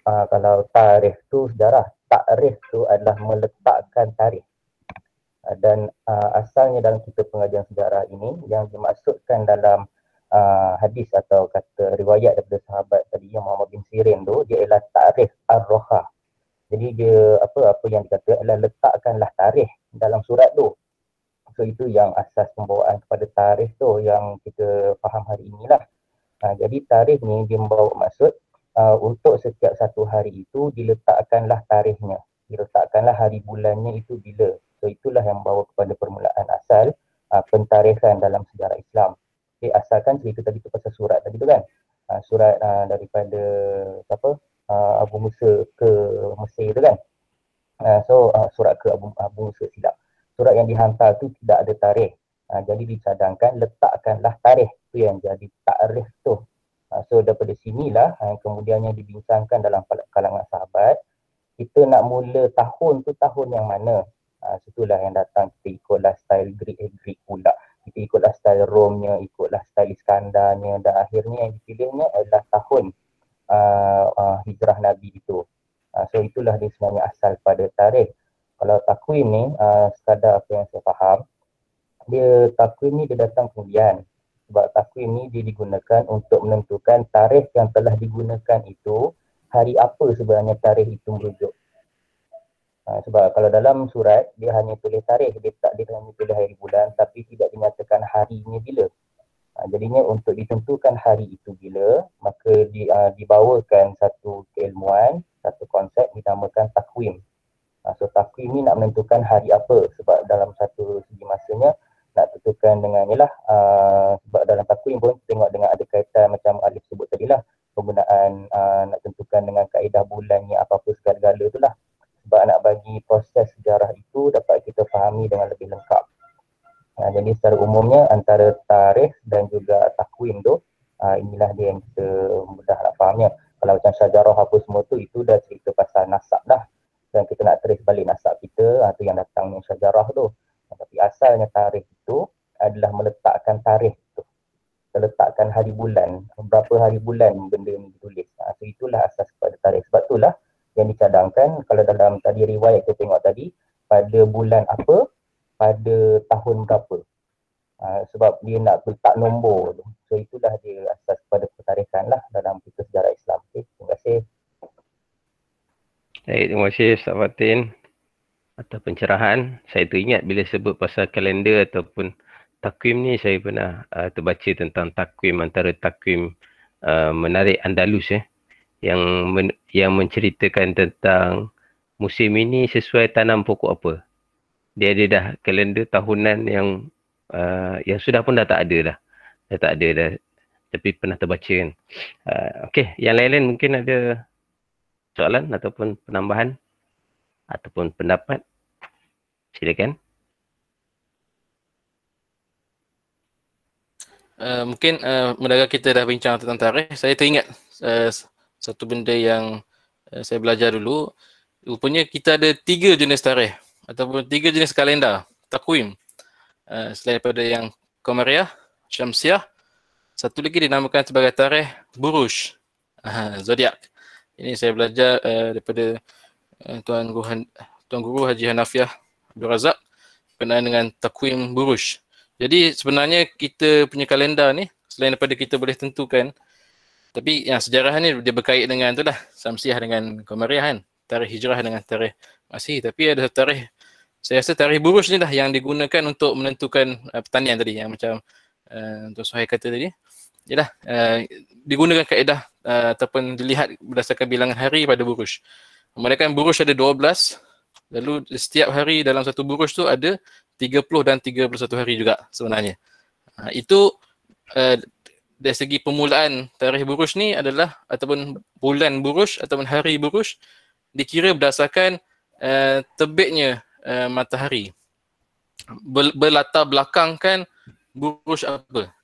Kalau tarikh tu sejarah, ta'rikh tu adalah meletakkan tarikh. Dan asalnya dalam kitab pengajian sejarah ini yang dimaksudkan dalam hadis atau kata riwayat daripada sahabat tadi yang Muhammad bin Sirin tu, dia ialah tarikh ar-roha. Jadi dia apa yang dikata adalah letakkanlah tarikh dalam surat tu. So itu yang asas pembawaan kepada tarikh tu yang kita faham hari inilah. Jadi tarikh ni dia membawa maksud untuk setiap satu hari itu diletakkanlah tarikhnya, diletakkanlah hari bulannya itu bila. So itulah yang membawa kepada permulaan asal pentarikhan dalam sejarah Islam. Asalkan cerita tadi tu pasal surat tadi tu kan, surat daripada Abu Musa ke Mesir tu kan. Surat ke Abu Musa silap. Surat yang dihantar tu tidak ada tarikh. Jadi dicadangkan letakkanlah tarikh tu yang jadi ta'rikh tu. So daripada sinilah kemudiannya dibincangkan dalam kalangan sahabat, kita nak mula tahun tu tahun yang mana. Situlah yang datang, kita ikutlah style Greek pula, kita ikutlah style Romnya, ikutlah style Iskandarnya, dan akhirnya yang dipilihnya adalah tahun hijrah Nabi itu. So itulah dia sebenarnya asal pada tarikh. Kalau takwim ni, sekadar apa yang saya faham, takwim ni dia datang kemudian. Sebab takwim ni dia digunakan untuk menentukan tarikh yang telah digunakan itu, hari apa sebenarnya tarikh itu merujuk. Sebab kalau dalam surat dia hanya tulis tarikh, dia hanya tulis hari bulan tapi tidak dinyatakan harinya bila. Jadinya untuk ditentukan hari itu bila, maka dibawakan satu keilmuan, satu konsep dinamakan takwim. So takwim ni nak menentukan hari apa, sebab dalam satu segi masanya nak tentukan dengan sebab dalam takwim pun tengok dengan ada kaitan macam Alif sebut tadilah, penggunaan nak tentukan dengan kaedah bulannya apa-apa segala-gala tu lah. Sebab nak bagi proses sejarah itu dapat kita fahami dengan lebih lengkap. Jadi secara umumnya antara tarikh dan juga takwim tu, inilah dia yang kita mudah nak fahamnya. Kalau macam syajarah apa semua tu, itu dah cerita pasal nasab dah. Dan kita nak trace balik nasab kita, tu yang datangnya syajarah tu. Tapi asalnya tarikh itu adalah meletakkan tarikh tu. Meletakkan hari bulan, berapa hari bulan benda ni ditulis. So itulah asas kepada tarikh. Sebab itulah yang dicadangkan kalau dalam tadi riwayat kita tengok tadi, pada bulan apa, pada tahun berapa. Sebab dia nak letak nombor tu. So itulah dia asas kepada pentarikhan lah dalam kita sejarah Islam. Okay, terima kasih. Baik, terima kasih Ustaz Fatin atas pencerahan. Saya teringat bila sebut pasal kalender ataupun takwim ni, saya pernah terbaca tentang takwim, antara takwim menarik Andalus yang menceritakan tentang musim ini sesuai tanam pokok apa. Dia ada dah kalender tahunan yang sudah pun dah tak ada dah. Dah tak ada dah. Tapi pernah terbaca kan. Okey, yang lain-lain mungkin ada soalan ataupun penambahan ataupun pendapat. Silakan. Mungkin mendengar kita dah bincang tentang tarikh, saya teringat satu benda yang saya belajar dulu. Rupanya kita ada 3 jenis tarikh ataupun 3 jenis kalender, takwim. Selain daripada yang Qamariyah, Syamsiah, satu lagi dinamakan sebagai tarikh Buruj, zodiak. Ini saya belajar daripada Tuan Guru Haji Hanafiah Abdul Razak berkenaan dengan takwim Buruj. Jadi sebenarnya kita punya kalender ni, selain daripada kita boleh tentukan, tapi yang sejarah ni dia berkait dengan tu lah, Syamsiah dengan Qamariyah kan, tarikh hijrah dengan tarikh Masihi. Tapi ada satu tarikh, saya rasa tarikh Buruj ni lah yang digunakan untuk menentukan pertanian tadi, yang macam Tuan Suhail kata tadi. Yalah, digunakan kaedah ataupun dilihat berdasarkan bilangan hari pada Buruj. Kemudian Buruj ada 12, lalu setiap hari dalam satu Buruj tu ada 30 dan 31 hari juga sebenarnya. Itu dari segi permulaan tarikh Buruj ni adalah, ataupun bulan Buruj ataupun hari Buruj dikira berdasarkan terbitnya matahari. Berlatar belakangkan Buruj apa.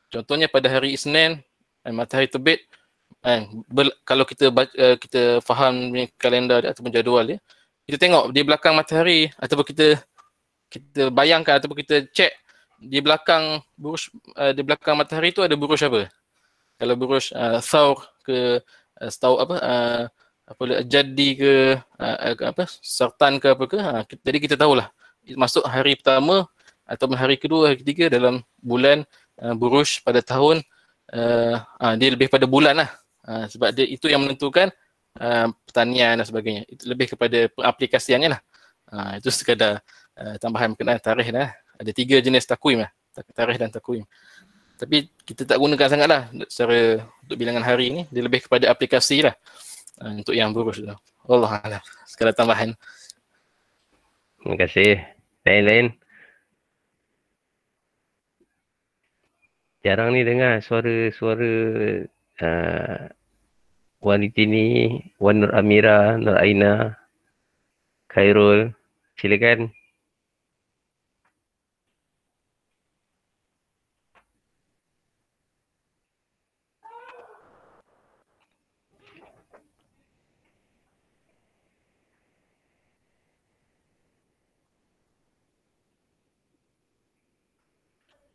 Contohnya pada hari Isnin matahari terbit, kalau kita faham kalender ataupun jadual dia, kita tengok di belakang matahari ataupun kita bayangkan ataupun kita cek di belakang buruj, di belakang matahari tu ada buruj apa. Kalau buruj Thawr ke Jadi ke Sartan ke apa ke, jadi kita tahulah masuk hari pertama ataupun hari kedua, hari ketiga dalam bulan buruj pada tahun, dia lebih pada bulan lah, sebab dia itu yang menentukan pertanian dan sebagainya. Itu lebih kepada aplikasiannya lah. Itu sekadar tambahan berkenaan tarikh lah. Ada 3 jenis takwim lah, tarikh dan takwim. Tapi kita tak gunakan sangat lah secara untuk bilangan hari ni. Dia lebih kepada aplikasi lah untuk yang buruj tu. Wallahualam. Sekadar tambahan. Terima kasih. Lain-lain. Jarang ni dengar suara-suara wanita ni, Wan Nur Amira, Nur Aina, Khairul. Silakan.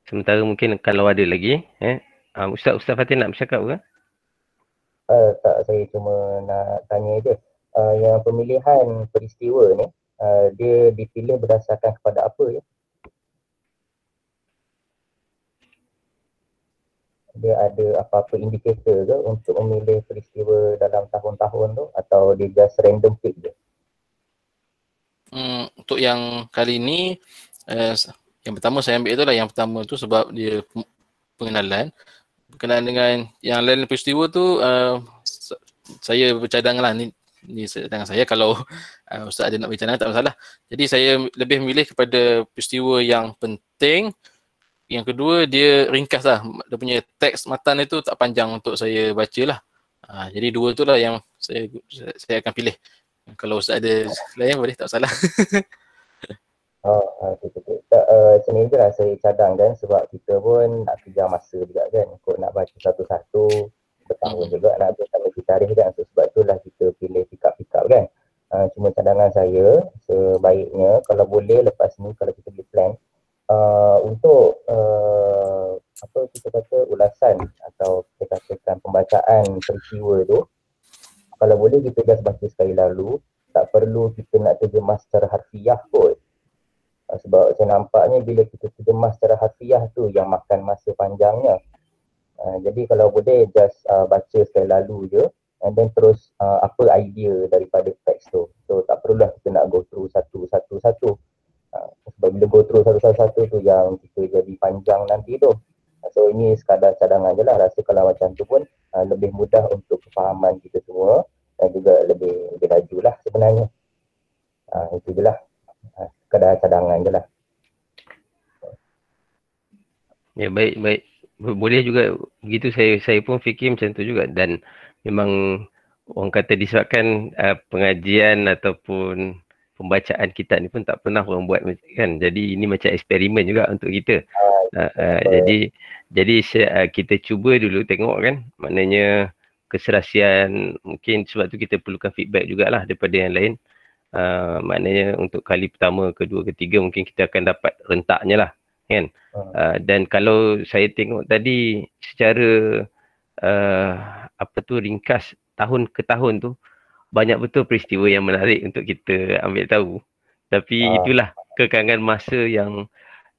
Sementara mungkin kalau ada lagi, Ustaz Fatih nak bercakap ke? Tak, saya cuma nak tanya je. Yang pemilihan peristiwa ni, dia dipilih berdasarkan kepada apa ya? Dia ada apa-apa indikator ke untuk memilih peristiwa dalam tahun-tahun tu, atau dia just random pick je? Untuk yang kali ni, yang pertama saya ambil itulah, yang pertama tu sebab dia pengenalan. Berkenaan dengan yang lain peristiwa tu, saya bercadang lah, ni cadangan saya. Kalau Ustaz ada nak bercadang tak masalah. Jadi saya lebih memilih kepada peristiwa yang penting. Yang kedua, dia ringkas lah. Dia punya teks matan itu tak panjang untuk saya baca lah. Jadi 2 tu lah yang saya akan pilih. Kalau Ustaz ada lain boleh, tak salah. Sini je lah saya cadang kan, sebab kita pun nak kejar masa juga kan, untuk nak baca satu-satu, bertahun juga nak ambil tarikh kan. So, sebab itulah kita pilih pick-up kan. Cuma cadangan saya, sebaiknya kalau boleh lepas ni, kalau kita boleh plan untuk apa kita kata ulasan atau kita katakan pembacaan peristiwa tu, kalau boleh kita just baca sekali lalu, tak perlu kita nak terjemah secara harfiah kot. Sebab saya nampaknya bila kita terjemah secara harfiah tu yang makan masa panjangnya. Jadi kalau boleh just baca sekali lalu je, and then terus apa idea daripada teks tu. So tak perlulah kita nak go through satu-satu. Sebab bila go through satu-satu tu yang kita jadi panjang nanti tu. So ini sekadar cadangan je lah. Rasa kalau macam tu pun lebih mudah untuk kefahaman kita semua, dan juga lebih laju lah sebenarnya. Itu je lah. Sekadar cadangan je lah. Ya, baik. Boleh juga begitu, saya pun fikir macam tu juga, dan memang orang kata disebabkan pengajian ataupun pembacaan kitab ni pun tak pernah orang buat kan. Jadi ini macam eksperimen juga untuk kita. Jadi kita cuba dulu tengok kan, maknanya keserasian, mungkin sebab tu kita perlukan feedback jugalah daripada yang lain. Maknanya untuk kali pertama, kedua, ketiga mungkin kita akan dapat rentaknya lah kan. Dan kalau saya tengok tadi secara ringkas tahun ke tahun tu, banyak betul peristiwa yang menarik untuk kita ambil tahu. Tapi itulah kekangan masa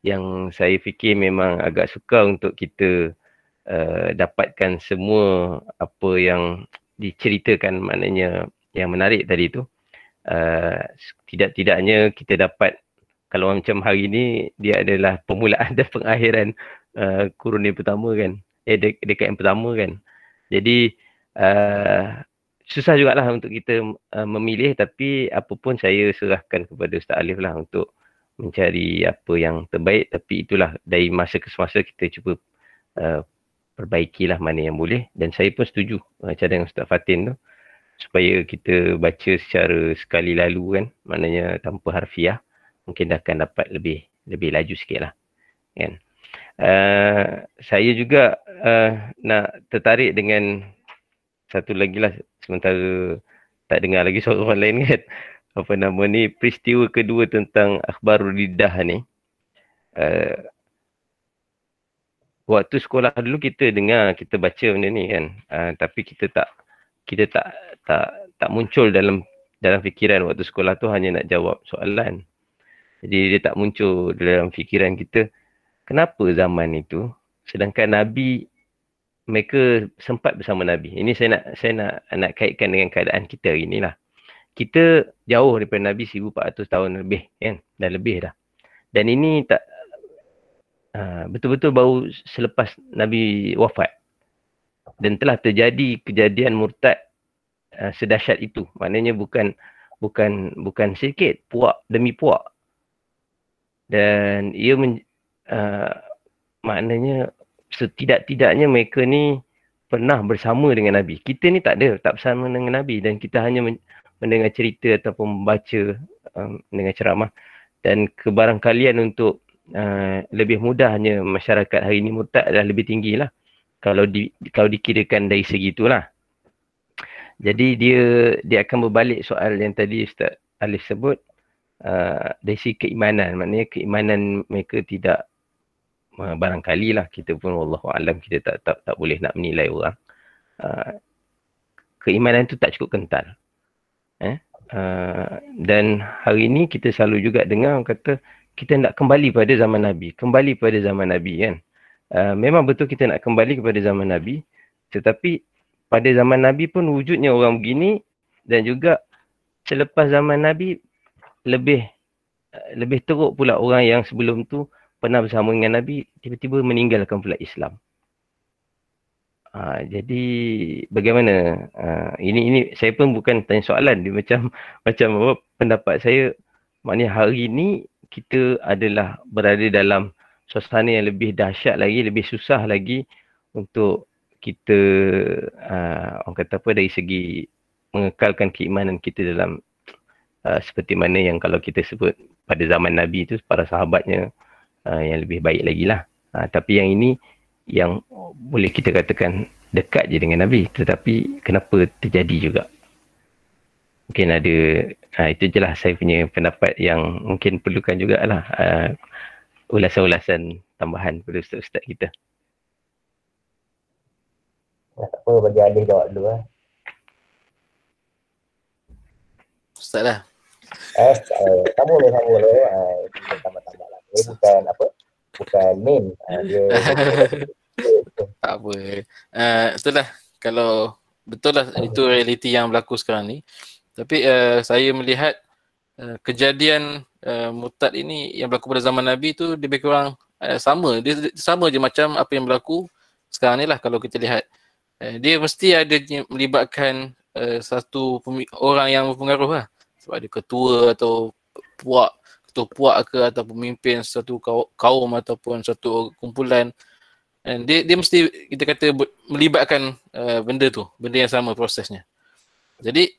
yang saya fikir memang agak sukar untuk kita dapatkan semua apa yang diceritakan, maknanya yang menarik tadi tu. Tidak-tidaknya kita dapat, kalau macam hari ni dia adalah permulaan dan pengakhiran kurun yang pertama kan, dekad yang pertama kan. Jadi susah jugalah untuk kita memilih, tapi apa pun saya serahkan kepada Ustaz Alif lah untuk mencari apa yang terbaik. Tapi itulah, dari masa ke semasa kita cuba perbaikilah mana yang boleh. Dan saya pun setuju cadangan Ustaz Fatin tu, supaya kita baca secara sekali lalu kan, maknanya tanpa harfiah, mungkin akan dapat lebih laju sikit lah kan. Saya juga nak tertarik dengan satu lagi lah, sementara tak dengar lagi suara orang lain kan. Apa nama ni, peristiwa kedua tentang akhbarul riddah ni. Waktu sekolah dulu kita dengar, kita baca benda ni kan. Tapi kita tak muncul dalam fikiran waktu sekolah tu, hanya nak jawab soalan. Jadi dia tak muncul dalam fikiran kita, kenapa zaman itu sedangkan Nabi, mereka sempat bersama Nabi. Ini saya nak kaitkan dengan keadaan kita hari ni lah. Kita jauh daripada Nabi 1400 tahun lebih kan, dah lebih dah. Dan ini tak betul-betul baru selepas Nabi wafat. Dan telah terjadi kejadian murtad sedahsyat itu. Maknanya bukan sikit, puak demi puak. Dan ia maknanya setidak-tidaknya mereka ni pernah bersama dengan Nabi. Kita ni tak bersama dengan Nabi, dan kita hanya mendengar cerita ataupun membaca, mendengar ceramah. Dan kebarangkalian untuk lebih mudahnya masyarakat hari ini murtad adalah lebih tinggi lah, kalau dikirakan dari segi itulah. Jadi dia akan berbalik soal yang tadi Ustaz Alif sebut, dari segi keimanan. Maknanya keimanan mereka tidak, barangkali lah, kita pun wallahualam, kita tak boleh nak menilai orang. Keimanan tu tak cukup kental. Dan hari ini kita selalu juga dengar orang kata kita nak kembali pada zaman Nabi, kan. Memang betul kita nak kembali kepada zaman Nabi, tetapi pada zaman Nabi pun wujudnya orang begini, dan juga selepas zaman Nabi lebih teruk pula orang yang sebelum tu pernah bersama dengan Nabi, tiba-tiba meninggalkan pula Islam. Jadi bagaimana? Ini saya pun bukan tanya soalan, dia macam apa pendapat saya. Maknanya hari ini kita adalah berada dalam suasana yang lebih dahsyat lagi, lebih susah lagi untuk kita orang kata apa, dari segi mengekalkan keimanan kita dalam seperti mana yang kalau kita sebut pada zaman Nabi itu, para sahabatnya yang lebih baik lagi lah. Tapi yang ini yang boleh kita katakan dekat je dengan Nabi, tetapi kenapa terjadi juga. Mungkin ada, itu je lah saya punya pendapat yang mungkin perlukan jugalah ulasan-ulasan tambahan pada ustaz-ustaz kita. Tak apa, bagi Alif jawab dulu lah. Ustaz lah. Sama lah. Tambah-tambah lah. Dia bukan main. Dia tak apa. Itulah, kalau betul lah itu realiti yang berlaku sekarang ni. Tapi saya melihat kejadian murtad ini yang berlaku pada zaman Nabi tu lebih kurang sama. Dia sama je macam apa yang berlaku sekarang ni lah. Kalau kita lihat, dia mesti ada melibatkan satu orang yang berpengaruh lah. sebab ada ketua atau puak, ketua puak ke atau pemimpin satu kaum ataupun satu kumpulan, dan dia mesti kita kata melibatkan benda tu, benda yang sama prosesnya. Jadi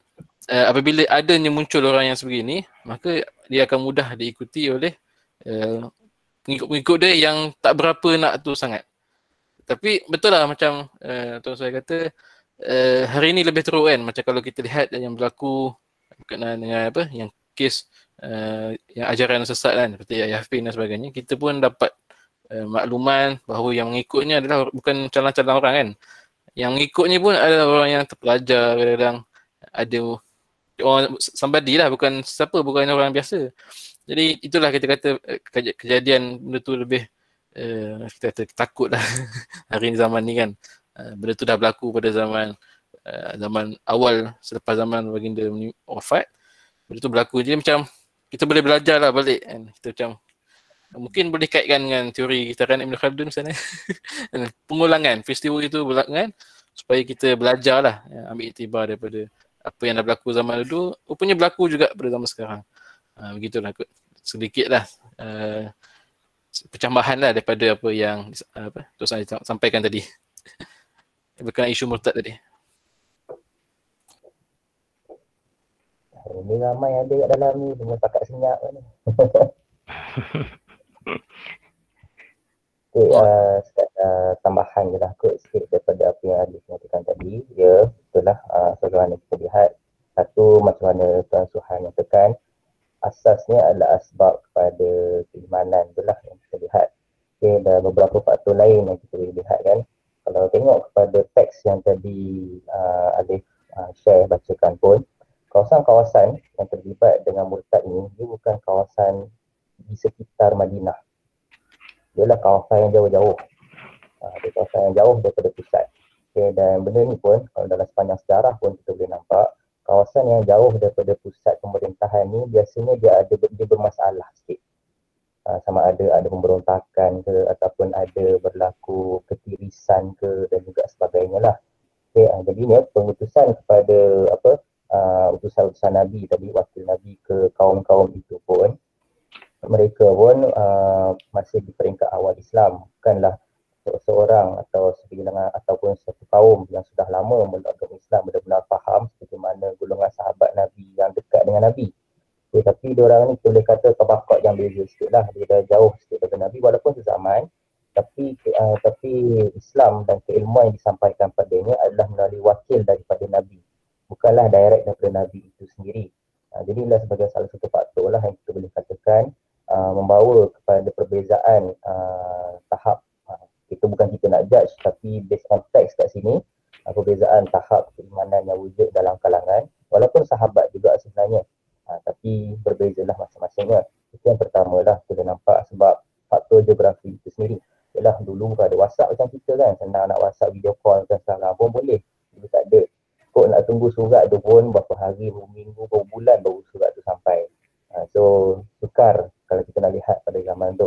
apabila adanya muncul orang yang sebegini, maka dia akan mudah diikuti oleh pengikut-pengikut dia yang tak berapa nak tu sangat. Tapi betul lah macam Tuan saya kata, hari ni lebih teruk kan, macam kalau kita lihat yang berlaku berkenaan dengan apa, yang kes yang ajaran sesat kan, seperti Yafin dan sebagainya, kita pun dapat makluman bahawa yang mengikutnya adalah bukan calon-calon orang kan, yang mengikutnya pun adalah orang yang terpelajar, kadang-kadang ada orang somebody lah, bukan siapa, bukan orang biasa. Jadi itulah kita kata kejadian benda tu lebih kita kata takut lah hari ni, zaman ni kan. Benda tu dah berlaku pada zaman awal selepas zaman baginda wafat. Benda tu berlaku, jadi macam kita boleh belajar lah balik kan. Kita macam mungkin boleh kaitkan dengan teori gitaran Ibn Khaldun misalnya. Pengulangan peristiwa itu berlaku supaya kita belajar lah, ambil iktibar daripada apa yang dah berlaku zaman dulu, rupanya berlaku juga pada zaman sekarang. Begitulah kot, sedikit lah pencambahan lah daripada apa yang Tuan saya sampaikan tadi berkenaan isu murtad tadi. Ini ramai ada kat dalam ni, dengan pakat senyap ni. Okay, tambahan je lah kot sikit daripada apa yang Alif nyatakan tadi. Ya, betul lah, sebagaimana kita lihat, satu macam mana Tuan Suhan nyatakan, asasnya adalah asbab kepada keimanan, itulah yang kita lihat. Okay, dan beberapa faktor lain yang kita boleh lihat kan. Kalau tengok kepada teks yang tadi Alif share bacakan pun, kawasan-kawasan yang terlibat dengan murtad ini, dia bukan kawasan di sekitar Madinah. Dia lah kawasan yang jauh-jauh. Dia kawasan yang jauh daripada pusat. Okay, dan benda ni pun, kalau dalam sepanjang sejarah pun kita boleh nampak, kawasan yang jauh daripada pusat pemerintahan ni biasanya dia bermasalah sikit. Sama ada pemberontakan ke, ataupun ada berlaku ketirisan ke, dan juga sebagainya lah. Okay, jadinya pengutusan kepada utusan-utusan Nabi tadi, wakil Nabi ke kaum-kaum itu pun, mereka pun masih di peringkat awal Islam, bukanlah seorang atau sebilangan ataupun satu kaum yang sudah lama memeluk agama Islam, benar-benar faham seperti mana golongan sahabat Nabi yang dekat dengan Nabi. Okay, tapi diorang ni kita boleh kata tabaqat yang beza sikit lah, dia dah jauh sikit daripada Nabi walaupun sezaman, tapi Islam dan keilmuan yang disampaikan padanya adalah melalui wakil daripada Nabi, bukanlah direct daripada Nabi itu sendiri. Jadi inilah sebagai salah satu faktor lah yang kita boleh katakan membawa kepada perbezaan tahap. Kita bukan kita nak judge, tapi based on teks kat sini, perbezaan tahap keimanan yang wujud dalam kalangan, walaupun sahabat juga sebenarnya, tapi berbezalah masing-masingnya. Itu yang pertama lah, kita nampak sebab faktor geografi itu sendiri. Yalah, dulu bukan ada WhatsApp macam kita kan, senang nak WhatsApp video call macam sekarang pun boleh. Dulu tak ada. Kok nak tunggu surat tu pun berapa hari, berapa minggu, berapa bulan baru surat tu sampai. So, sukar kalau kita nak lihat pada zaman tu.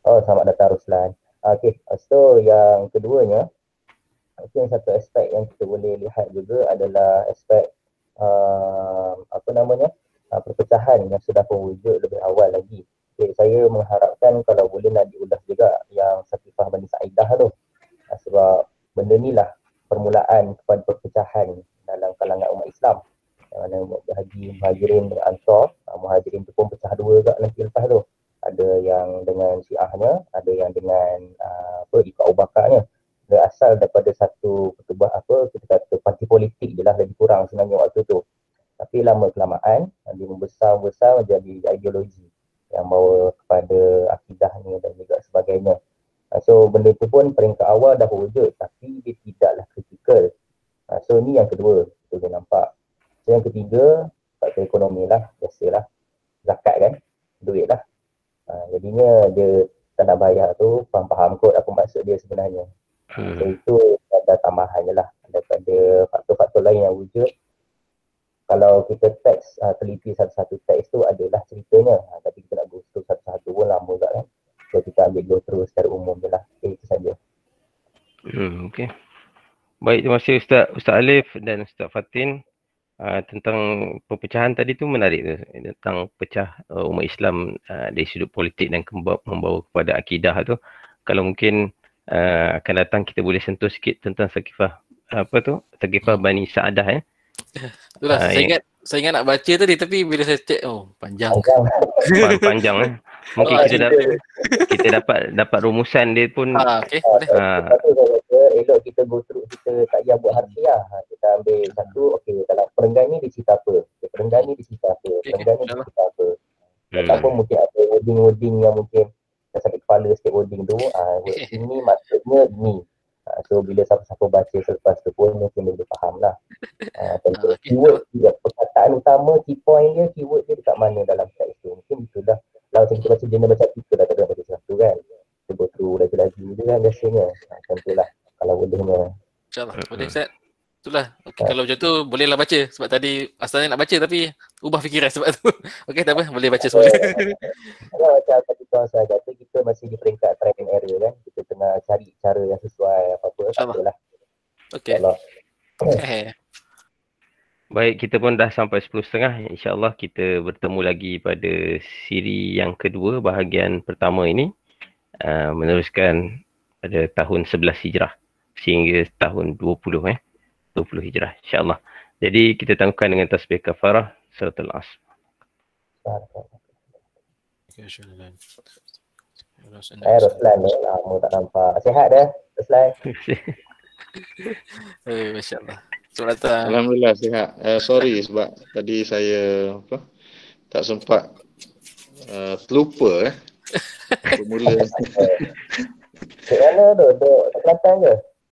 Oh, selamat datang Ruslan. Okay, so yang keduanya, mungkin satu aspek yang kita boleh lihat juga adalah aspek perpecahan yang sudah berwujud lebih awal lagi. Okay, saya mengharapkan kalau boleh nak diulas juga yang Saqifah Bani Sa'idah tu. Sebab benda ni lah permulaan kepada perpecahan dalam kalangan umat Islam. Yang mana Muhajirin dan Ansar, Muhajirin tu pun pecah dua juga nanti lepas tu. Ada yang dengan Syiahnya, ada yang dengan ikut Abu Bakarnya. Dia asal daripada satu kita kata parti politik je lah, lebih kurang sebenarnya waktu tu. Tapi lama kelamaan dia membesar menjadi ideologi yang bawa kepada akidahnya dan juga sebagainya. So benda tu pun peringkat awal dah wujud, tapi dia tidaklah kritikal. So ni yang kedua, kita boleh nampak. So yang ketiga, faktor ekonomi lah, biasalah. Zakat kan, duit lah. Jadinya dia tak nak bayar tu, faham kot apa maksud dia sebenarnya. So itu ada tambahan je lah daripada faktor-faktor lain yang wujud. Kalau kita teks, teliti satu-satu teks tu adalah ceritanya, tapi kita nak go through satu-satu pun lama juga kan. So kita ambil go through secara umum je lah. Okay, itu saja. Okay. Baik, terima kasih Ustaz Alif dan Ustaz Fatin tentang perpecahan tadi tu menarik tu, tentang pecah umat Islam dari sudut politik dan membawa kepada akidah tu. Kalau mungkin akan datang kita boleh sentuh sikit tentang Saqifah Bani Sa'adah Itulah saya ingat nak baca tadi tapi bila saya check panjang. Panjang Mungkin kita dapat rumusan dia pun. Okey, boleh. Elok kita go through, kita tak payah buat harfiah. Kita ambil satu, okey, dalam perenggan ni dia cerita apa? Perenggan ni dia cerita apa? Perenggan ni dia cerita apa? Ataupun mungkin ada wording-wording yang mungkin dah sakit kepala sikit wording tu. Wording ni maksudnya ni. So bila siapa-siapa baca selepas tu pun mungkin dia faham lah. Keyword, perkataan utama, key point dia, keyword dia dekat mana dalam teks tu. Mungkin itulah. Kalau kita baca jurnal baca artikel dah tak ada baca satu kan. Kita go through lagi-lagi je kan biasanya. Macam tu lah kalau bolehnya. InsyaAllah, boleh Ustaz. Itulah, kalau macam tu bolehlah baca. Sebab tadi asalnya nak baca tapi ubah fikiran sebab tu. Okey, tak apa, boleh baca semula. Macam tadi tuan saya kata, kita masih di peringkat try and error kan. Kita tengah cari cara yang sesuai apa-apa. InsyaAllah. Okey. Baik, kita pun dah sampai 10.30. InsyaAllah kita bertemu lagi pada siri yang kedua, bahagian pertama ini. Meneruskan pada tahun 11 Hijrah sehingga tahun 20 Hijrah, insyaAllah. Jadi kita tangguhkan dengan tasbih kafarah suratul Asr. Roslan lama tak nampak. Sihat dah Roslan? Masya-Allah. Alhamdulillah sihat. Sorry sebab tadi saya tak sempat terlupa. Bermula. Kat mana tu? Duduk Kelantan ke?